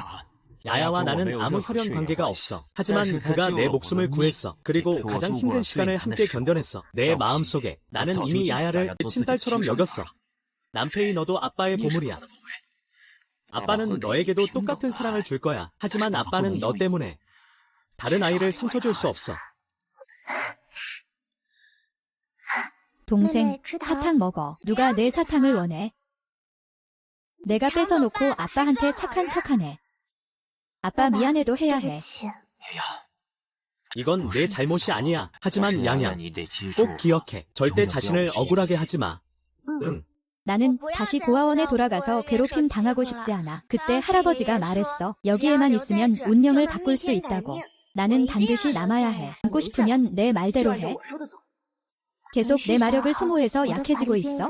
야야와 나는 아무 혈연 관계가 없어. 하지만 그가 내 목숨을 구했어. 그리고 가장 힘든 시간을 함께 견뎌냈어. 내 마음속에 나는 이미 야야를 친딸처럼 여겼어. 남페이 너도 아빠의 보물이야. 아빠는 너에게도 똑같은 사랑을 줄 거야. 하지만 아빠는 너 때문에 다른 아이를 상처 줄 수 없어. 동생, 사탕 먹어. 누가 내 사탕을 원해? 내가 뺏어놓고 아빠한테 착한 척하네. 아빠 미안해도 해야 해. 이건 내 잘못이 아니야. 하지만 양양, 꼭 기억해. 절대 자신을 억울하게 하지 마. 응. 나는 다시 고아원에 돌아가서 괴롭힘 당하고 싶지 않아. 그때 할아버지가 말했어. 여기에만 있으면 운명을 바꿀 수 있다고. 나는 반드시 남아야 해. 남고 싶으면 내 말대로 해. 계속 내 마력을 소모해서 약해지고 있어.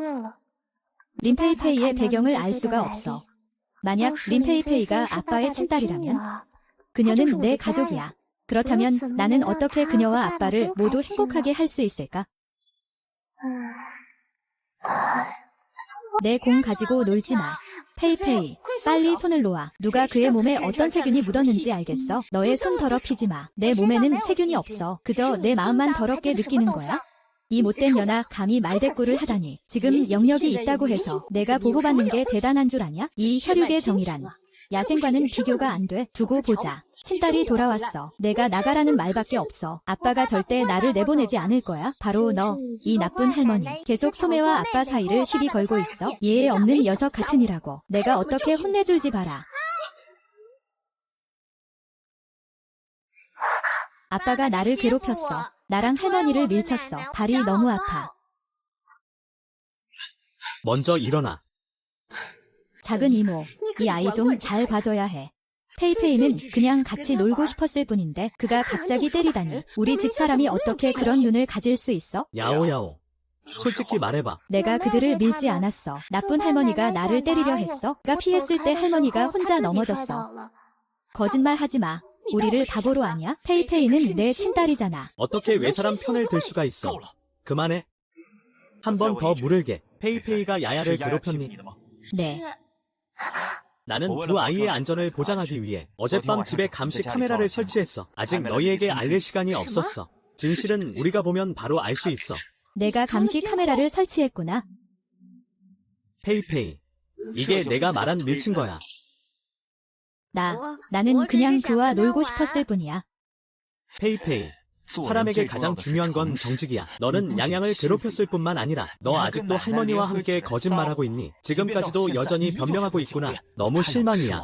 린페이페이의 배경을 알 수가 없어. 만약 린페이페이가 아빠의 친딸이라면 그녀는 내 가족이야. 그렇다면 나는 어떻게 그녀와 아빠를 모두 행복하게 할 수 있을까? 내 공 가지고 놀지 마. 페이페이, 빨리 손을 놓아. 누가 그의 몸에 어떤 세균이 묻었는지 알겠어? 너의 손 더럽히지 마. 내 몸에는 세균이 없어. 그저 내 마음만 더럽게 느끼는 거야? 이 못된 년아 감히 말대꾸를 하다니. 지금 영역이 있다고 해서 내가 보호받는 게 대단한 줄 아냐? 이 혈육의 정이란 야생과는 비교가 안 돼. 두고 보자. 친딸이 돌아왔어. 내가 나가라는 말밖에 없어. 아빠가 절대 나를 내보내지 않을 거야. 바로 너, 이 나쁜 할머니. 계속 소매와 아빠 사이를 시비 걸고 있어. 예에 없는 녀석 같으니라고. 내가 어떻게 혼내줄지 봐라. 아빠가 나를 괴롭혔어. 나랑 할머니를 밀쳤어. 발이 너무 아파. 먼저 일어나. 작은 이모, 이 아이 좀 잘 봐줘야 해. 페이페이는 그냥 같이 놀고 싶었을 뿐인데 그가 갑자기 때리다니. 우리 집 사람이 어떻게 그런 눈을 가질 수 있어? 야오야오. 솔직히 말해봐. 내가 그들을 밀지 않았어. 나쁜 할머니가 나를 때리려 했어. 내가 피했을 때 할머니가 혼자 넘어졌어. 거짓말 하지 마. 우리를 바보로 아냐? 페이페이는 내 친딸이잖아. 어떻게 외사람 편을 들 수가 있어? 그만해. 한 번 더 물을게. 페이페이가 야야를 괴롭혔니? 네. 나는 두 아이의 안전을 보장하기 위해 어젯밤 집에 감시 카메라를 설치했어. 아직 너희에게 알릴 시간이 없었어. 진실은 우리가 보면 바로 알 수 있어. 내가 감시 카메라를 설치했구나. 페이페이. 이게 내가 말한 밀친 거야. 나는 그냥 그와 놀고 싶었을 뿐이야. 페이페이. 사람에게 가장 중요한 건 정직이야. 너는 양양을 괴롭혔을 뿐만 아니라 너 아직도 할머니와 함께 거짓말하고 있니? 지금까지도 여전히 변명하고 있구나. 너무 실망이야.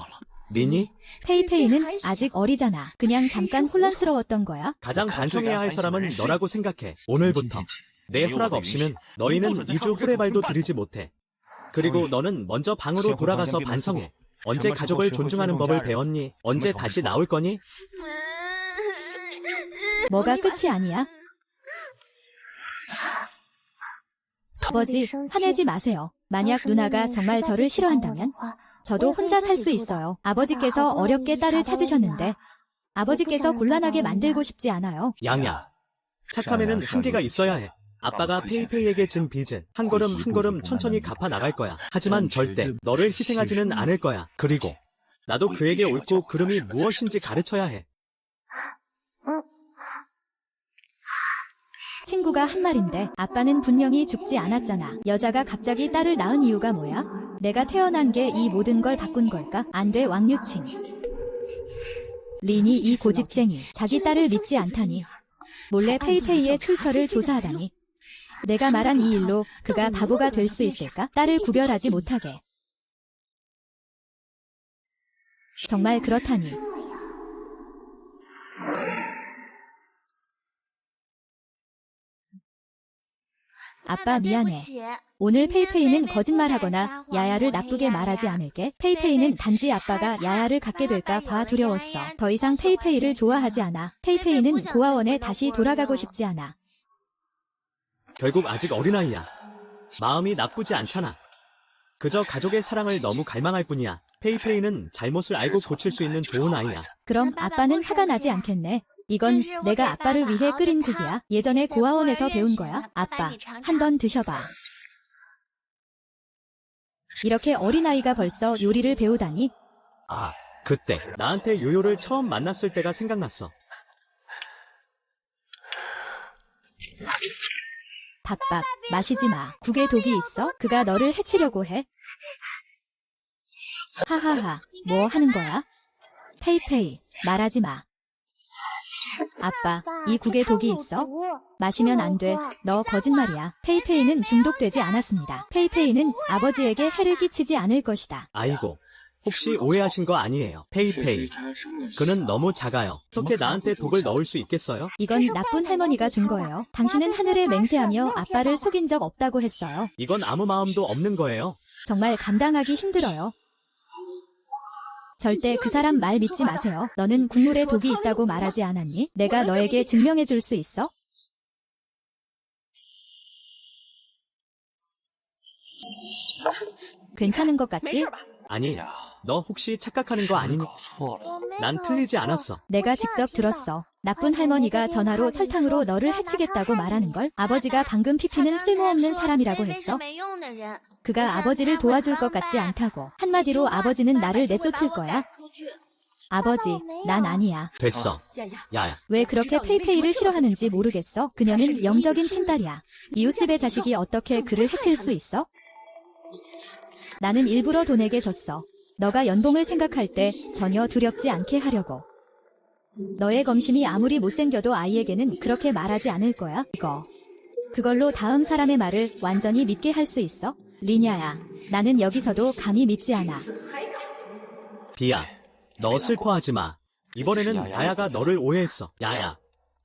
리니? 페이페이는 아직 어리잖아. 그냥 잠깐 혼란스러웠던 거야. 가장 반성해야 할 사람은 너라고 생각해. 오늘부터. 내 허락 없이는 너희는 2주 후레발도 들이지 못해. 그리고 너는 먼저 방으로 돌아가서 반성해. 언제 가족을 존중하는 법을 배웠니? 언제 다시 나올 거니? 뭐가 끝이 아니야? 아버지, 화내지 마세요. 만약 누나가 정말 저를 싫어한다면 저도 혼자 살 수 있어요. 아버지께서 어렵게 딸을 찾으셨는데 아버지께서 곤란하게 만들고 싶지 않아요. 양야. 착함에는 한계가 있어야 해. 아빠가 페이페이에게 진 빚은 한 걸음 한 걸음 천천히 갚아 나갈 거야. 하지만 절대 너를 희생하지는 않을 거야. 그리고 나도 그에게 옳고 그름이 무엇인지 가르쳐야 해. 친구가 한 말인데 아빠는 분명히 죽지 않았잖아. 여자가 갑자기 딸을 낳은 이유가 뭐야? 내가 태어난 게 이 모든 걸 바꾼 걸까? 안 돼, 왕유칭. 린이 이 고집쟁이, 자기 딸을 믿지 않다니. 몰래 페이페이의 출처를 조사하다니. 내가 말한 이 일로 그가 바보가 될 수 있을까? 딸을 구별하지 못하게. 정말 그렇다니. 아빠 미안해. 오늘 페이페이는 거짓말하거나 야야를 나쁘게 말하지 않을게. 페이페이는 단지 아빠가 야야를 갖게 될까 봐 두려웠어. 더 이상 페이페이를 좋아하지 않아. 페이페이는 고아원에 다시 돌아가고 싶지 않아. 결국 아직 어린아이야. 마음이 나쁘지 않잖아. 그저 가족의 사랑을 너무 갈망할 뿐이야. 페이페이는 잘못을 알고 고칠 수 있는 좋은 아이야. 그럼 아빠는 화가 나지 않겠네. 이건 내가 아빠를 위해 끓인 국이야. 예전에 고아원에서 배운 거야. 아빠, 한 번 드셔봐. 이렇게 어린아이가 벌써 요리를 배우다니. 아, 그때 나한테 요요를 처음 만났을 때가 생각났어. 밥밥, 마시지 마. 국에 독이 있어? 그가 너를 해치려고 해? 하하하, 뭐 하는 거야? 페이페이, 말하지 마. 아빠, 이 국에 독이 있어? 마시면 안 돼. 너 거짓말이야. 페이페이는 중독되지 않았습니다. 페이페이는 아버지에게 해를 끼치지 않을 것이다. 아이고, 혹시 오해하신 거 아니에요. 페이페이. 그는 너무 작아요. 어떻게 나한테 독을 넣을 수 있겠어요? 이건 나쁜 할머니가 준 거예요. 당신은 하늘에 맹세하며 아빠를 속인 적 없다고 했어요. 이건 아무 마음도 없는 거예요. 정말 감당하기 힘들어요. 절대 그 사람 말 믿지 마세요. 너는 국물에 독이 있다고 말하지 않았니? 내가 너에게 증명해 줄 수 있어? 괜찮은 것 같지? 아니, 너 혹시 착각하는 거 아니니? 난 틀리지 않았어. 내가 직접 들었어. 나쁜 할머니가 전화로 설탕으로 너를 해치겠다고 말하는 걸? 아버지가 방금 피피는 쓸모없는 사람이라고 했어. 그가 아버지를 도와줄 것 같지 않다고. 한마디로 아버지는 나를 내쫓을 거야. 아버지, 난 아니야. 됐어. 야야. 왜 그렇게 페이페이를 싫어하는지 모르겠어? 그녀는 영적인 친딸이야. 이웃집의 자식이 어떻게 그를 해칠 수 있어? 나는 일부러 돈에게 줬어. 너가 연봉을 생각할 때 전혀 두렵지 않게 하려고. 너의 검심이 아무리 못생겨도 아이에게는 그렇게 말하지 않을 거야. 그걸로 다음 사람의 말을 완전히 믿게 할 수 있어? 리냐야, 나는 여기서도 감히 믿지 않아. 비야, 너 슬퍼하지 마. 이번에는 야야가 너를 오해했어. 야야,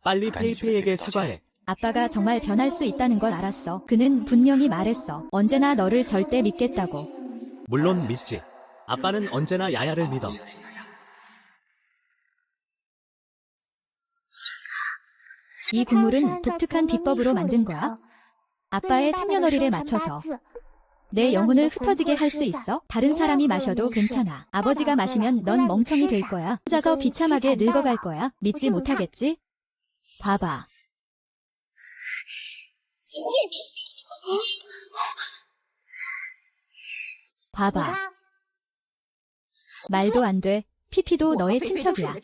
빨리 페이페이에게 사과해. 아빠가 정말 변할 수 있다는 걸 알았어. 그는 분명히 말했어. 언제나 너를 절대 믿겠다고. 물론 믿지. 아빠는 언제나 야야를 믿어. 이 국물은 독특한 비법으로 만든 거야. 아빠의 생년월일에 맞춰서. 내 영혼을 흩어지게 할 수 있어? 다른 사람이 마셔도 괜찮아. 아버지가 마시면 넌 멍청이 될 거야. 혼자서 비참하게 늙어갈 거야. 믿지 못하겠지? 봐봐. 봐봐. 말도 안 돼. 피피도 너의 친척이야.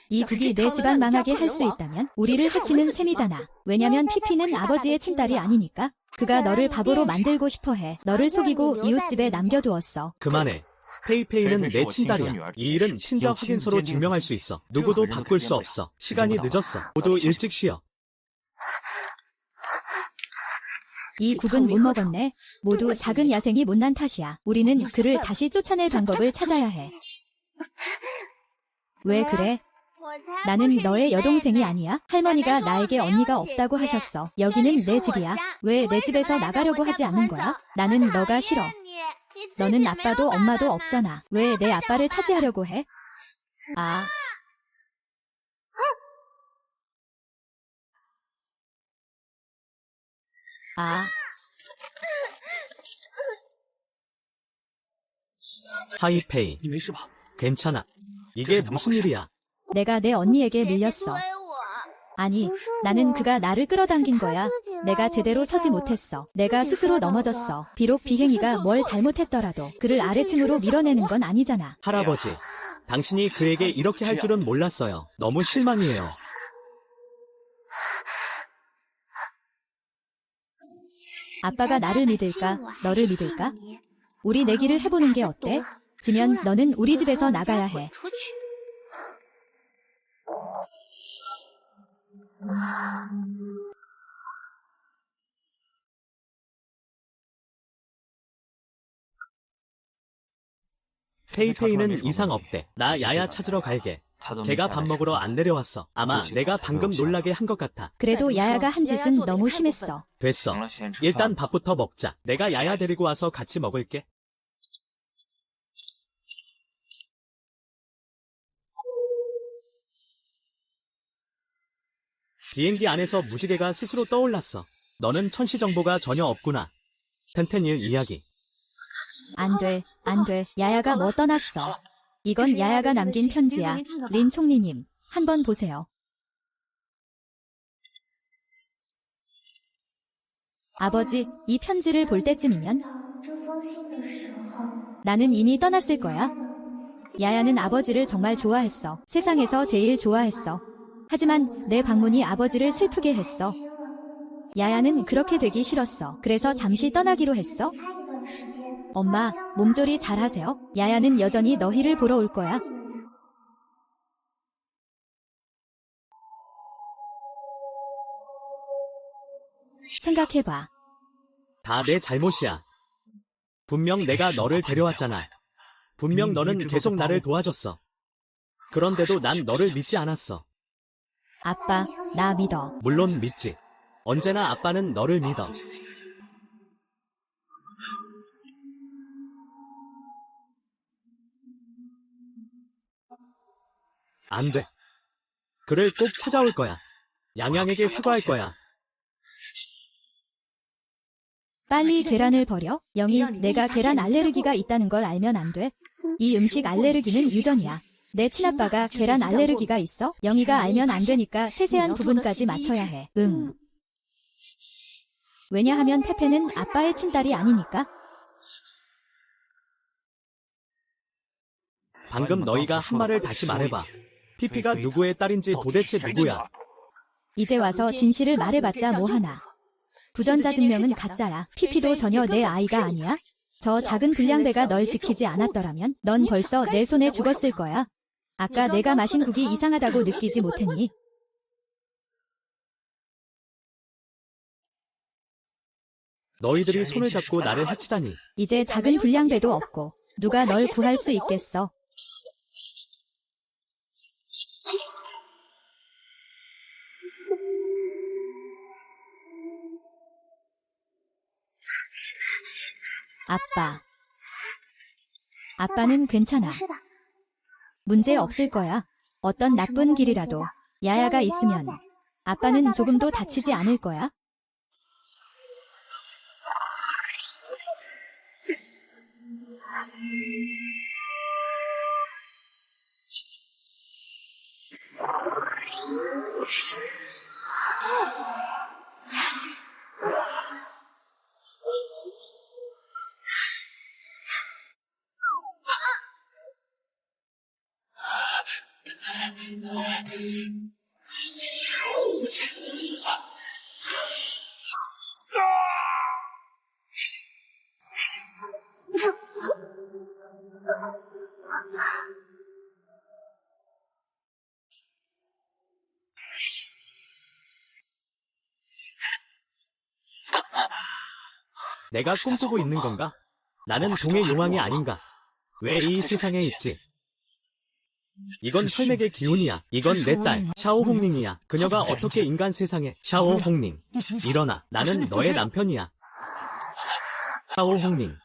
이 국이 내 집안 망하게 할 수 있다면 우리를 해치는 셈이잖아. 왜냐면 피피는 아버지의 친딸이 아니니까. 그가 너를 바보로 만들고 싶어 해. 너를 속이고 이웃집에 남겨두었어. 그만해. 페이페이는 내 친딸이야. 이 일은 친정 확인서로 증명할 수 있어. 누구도 바꿀 수 없어. 시간이 늦었어. 모두 일찍 쉬어. 이 국은 못 먹었네. 모두 작은 야생이 못난 탓이야. 우리는 그를 다시 쫓아낼 방법을 찾아야 해. 왜 그래? 나는 너의 여동생이 아니야? 할머니가 나에게 언니가 없다고 하셨어. 여기는 내 집이야. 왜 내 집에서 나가려고 하지 않는 거야? 나는 너가 싫어. 너는 아빠도 엄마도 없잖아. 왜 내 아빠를 차지하려고 해? 아. 하이페이. 괜찮아. 이게 무슨 일이야? 내가 내 언니에게 밀렸어. 아니, 나는 그가 나를 끌어당긴 거야. 내가 제대로 서지 못했어. 내가 스스로 넘어졌어. 비록 비행이가 뭘 잘못했더라도 그를 아래층으로 밀어내는 건 아니잖아. 할아버지, 당신이 그에게 이렇게 할 줄은 몰랐어요. 너무 실망이에요. 아빠가 나를 믿을까? 너를 믿을까? 우리 내기를 해보는 게 어때? 지면 너는 우리 집에서 나가야 해. 페이페이는 이상 없대. 나 야야 찾으러 갈게. 걔가 밥 먹으러 안 내려왔어. 아마 내가 방금 놀라게 한 것 같아. 그래도 야야가 한 짓은 너무 심했어. 됐어. 일단 밥부터 먹자. 내가 야야 데리고 와서 같이 먹을게. 비행기 안에서 무지개가 스스로 떠올랐어. 너는 천시 정보가 전혀 없구나. 텐텐일 이야기. 안 돼, 안 돼. 야야가 뭐 떠났어. 이건 야야가 남긴 편지야. 린 총리님, 한번 보세요. 아버지, 이 편지를 볼 때쯤이면 나는 이미 떠났을 거야. 야야는 아버지를 정말 좋아했어. 세상에서 제일 좋아했어. 하지만 내 방문이 아버지를 슬프게 했어. 야야는 그렇게 되기 싫었어. 그래서 잠시 떠나기로 했어. 엄마, 몸조리 잘하세요. 야야는 여전히 너희를 보러 올 거야. 생각해봐. 다 내 잘못이야. 분명 내가 너를 데려왔잖아. 분명 너는 계속 나를 도와줬어. 그런데도 난 너를 믿지 않았어. 아빠, 나 믿어. 물론 믿지. 언제나 아빠는 너를 믿어. 안 돼. 그를 꼭 찾아올 거야. 양양에게 사과할 거야. 빨리 계란을 버려? 영희, 내가 계란 알레르기가 있다는 걸 알면 안 돼. 이 음식 알레르기는 유전이야. 내 친아빠가 계란 알레르기가 있어? 영희가 알면 안 되니까 세세한 부분까지 맞춰야 해. 응. 왜냐하면 페페는 아빠의 친딸이 아니니까. 방금 너희가 한 말을 다시 말해봐. 피피가 누구의 딸인지 도대체 누구야? 이제 와서 진실을 말해봤자 뭐하나. 부전자 증명은 가짜야. 피피도 전혀 내 아이가 아니야. 저 작은 불량배가 널 지키지 않았더라면 넌 벌써 내 손에 죽었을 거야. 아까 내가 마신 국이 이상하다고 느끼지 못했니? 너희들이 손을 잡고 나를 해치다니. 이제 작은 불량배도 없고 누가 널 구할 수 있겠어. 아빠. 아빠는 괜찮아. 문제 없을 거야. 어떤 나쁜 길이라도 야야가 있으면 아빠는 조금도 다치지 않을 거야. 내가 꿈꾸고 있는 건가? 나는 동의 용왕이 아닌가? 왜 이 세상에 있지? 이건 혈맥의 기운이야. 이건 내 딸 샤오홍링이야. 그녀가 어떻게 인간 세상에... 샤오홍링, 일어나. 나는 너의 남편이야. 샤오홍링,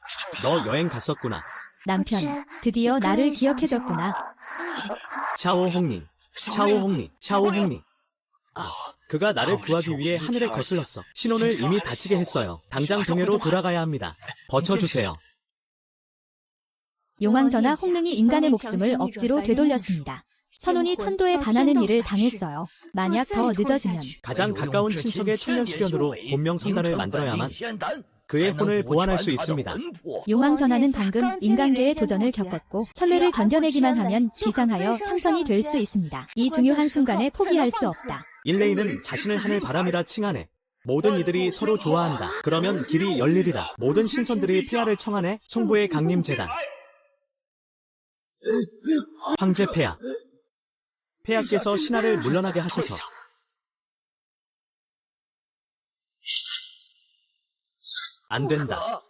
너 여행 갔었구나. 남편, 드디어 나를 기억해줬구나. 샤오홍링, 샤오홍링, 샤오홍링. 그가 나를 구하기 위해 하늘에 거슬렀어. 신혼을 이미 다치게 했어요. 당장 동해로 돌아가야 합니다. 버텨주세요. 용왕전하 홍릉이 인간의 목숨을 억지로 되돌렸습니다. 선운이 천도에 반하는 일을 당했어요. 만약 더 늦어지면 가장 가까운 친척의 천년수련으로 본명선단을 만들어야만 그의 혼을 보완할 수 있습니다. 용왕전하는 방금 인간계의 도전을 겪었고 천례를 견뎌내기만 하면 비상하여 상선이 될 수 있습니다. 이 중요한 순간에 포기할 수 없다. 일레이는 자신을 하늘 바람이라 칭하네. 모든 이들이 서로 좋아한다. 그러면 길이 열리리다. 모든 신선들이 폐하를 청하네. 송보의 강림재단. 황제 폐하. 폐하께서 신하를 물러나게 하소서. 안 된다.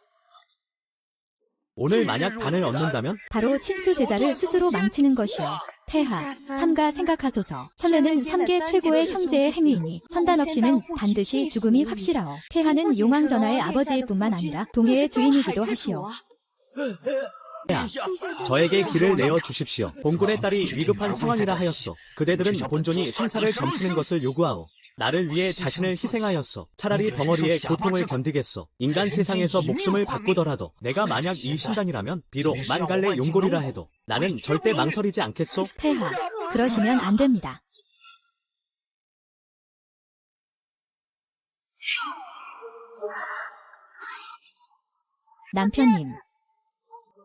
오늘 만약 단을 얻는다면 바로 친수 제자를 스스로 망치는 것이요. 폐하, 삼가 생각하소서. 천례는 3계 최고의 형제의 행위이니 선단 없이는 반드시 죽음이 확실하오. 폐하는 용왕전하의 아버지일 뿐만 아니라 동해의 주인이기도 하시오. 폐하, 저에게 길을 내어 주십시오. 본군의 딸이 위급한 상황이라 하였소. 그대들은 본존이 생사를 점치는 것을 요구하오. 나를 위해 자신을 희생하였소. 차라리 벙어리의 고통을 견디겠소. 인간 세상에서 목숨을 바꾸더라도 내가 만약 이 신단이라면 비록 만갈래 용골이라 해도 나는 절대 망설이지 않겠소. 폐하, 그러시면 안 됩니다.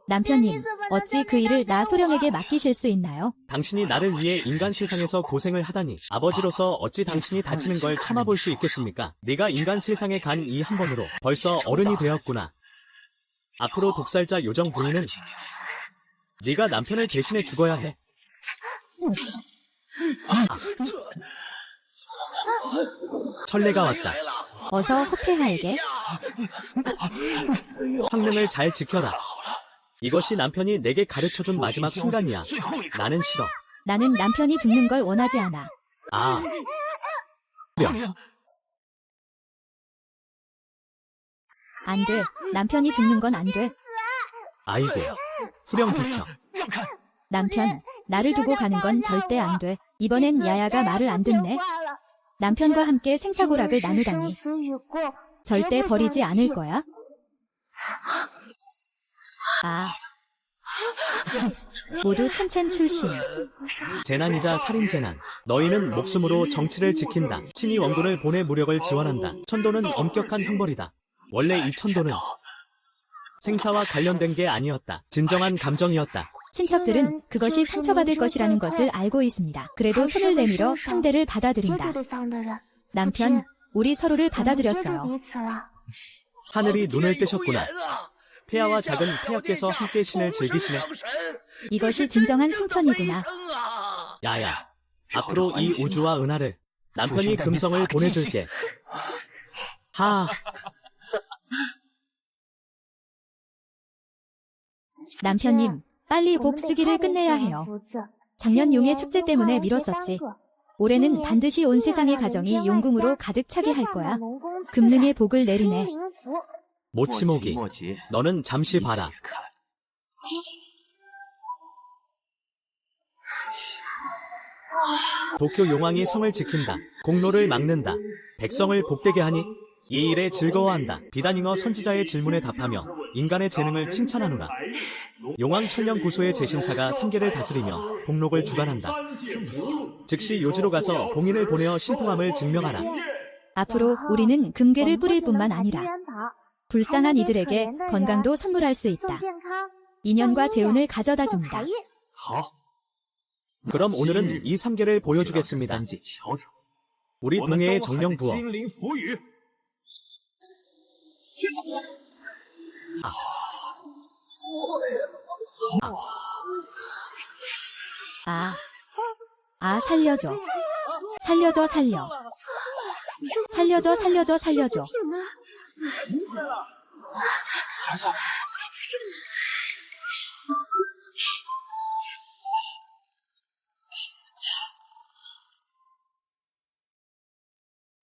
남편님, 어찌 그 일을 나 소령에게 맡기실 수 있나요? 당신이 나를 위해 인간 세상에서 고생을 하다니 아버지로서 어찌 당신이 다치는 걸 참아볼 수 있겠습니까? 네가 인간 세상에 간 이 한 번으로 벌써 어른이 되었구나. 앞으로 독살자 요정 부인은 네가 남편을 대신해 죽어야 해. 천례가 왔다. 어서 호폐하에게. 황릉을 잘 지켜라. 이것이 남편이 내게 가르쳐준 마지막 순간이야. 나는 싫어. 나는 남편이 죽는 걸 원하지 않아. 아. 안 돼. 남편이 죽는 건 안 돼. 아이고. 후령 비켜. 남편, 나를 두고 가는 건 절대 안 돼. 이번엔 야야가 말을 안 듣네. 남편과 함께 생사고락을 나누다니. 절대 버리지 않을 거야? 아. 모두 첸첸 출신. 재난이자 살인재난. 너희는 목숨으로 정치를 지킨다. 친히 원군을 보내 무력을 지원한다. 천도는 엄격한 형벌이다. 원래 이 천도는 생사와 관련된 게 아니었다. 진정한 감정이었다. 친척들은 그것이 상처받을 것이라는 것을 알고 있습니다. 그래도 손을 내밀어 상대를 받아들인다. 남편, 우리 서로를 받아들였어요. 하늘이 눈을 뜨셨구나. 폐하와 작은 폐하께서 함께 신을 즐기시네. 이것이 진정한 승천이구나. 야야, 앞으로 이 우주와 은하를 남편이 금성을 보내줄게. 하. 남편님, 빨리 복 쓰기를 끝내야 해요. 작년 용의 축제 때문에 미뤘었지. 올해는 반드시 온 세상의 가정이 용궁으로 가득 차게 할 거야. 금능의 복을 내리네. 모치모기, 너는 잠시 봐라. 도쿄 용왕이 성을 지킨다. 공로를 막는다. 백성을 복되게 하니 이 일에 즐거워한다. 비단잉어 선지자의 질문에 답하며 인간의 재능을 칭찬하노라. 용왕천령구소의 제신사가 3계를 다스리며 복록을 주관한다. 즉시 요지로 가서 봉인을 보내어 신통함을 증명하라. 앞으로 우리는 금괴를 뿌릴 뿐만 아니라 불쌍한 이들에게 건강도 선물할 수 있다. 인연과 재운을 가져다 줍니다. 好， 그럼 오늘은 이 3계를 보여주겠습니다. 三界瞧瞧， 우리 我们 동해의 都还在 정령부어. 精灵浮语。 살려줘. 살려줘, 살려. 살려줘, 살려줘, 살려줘. 孩子，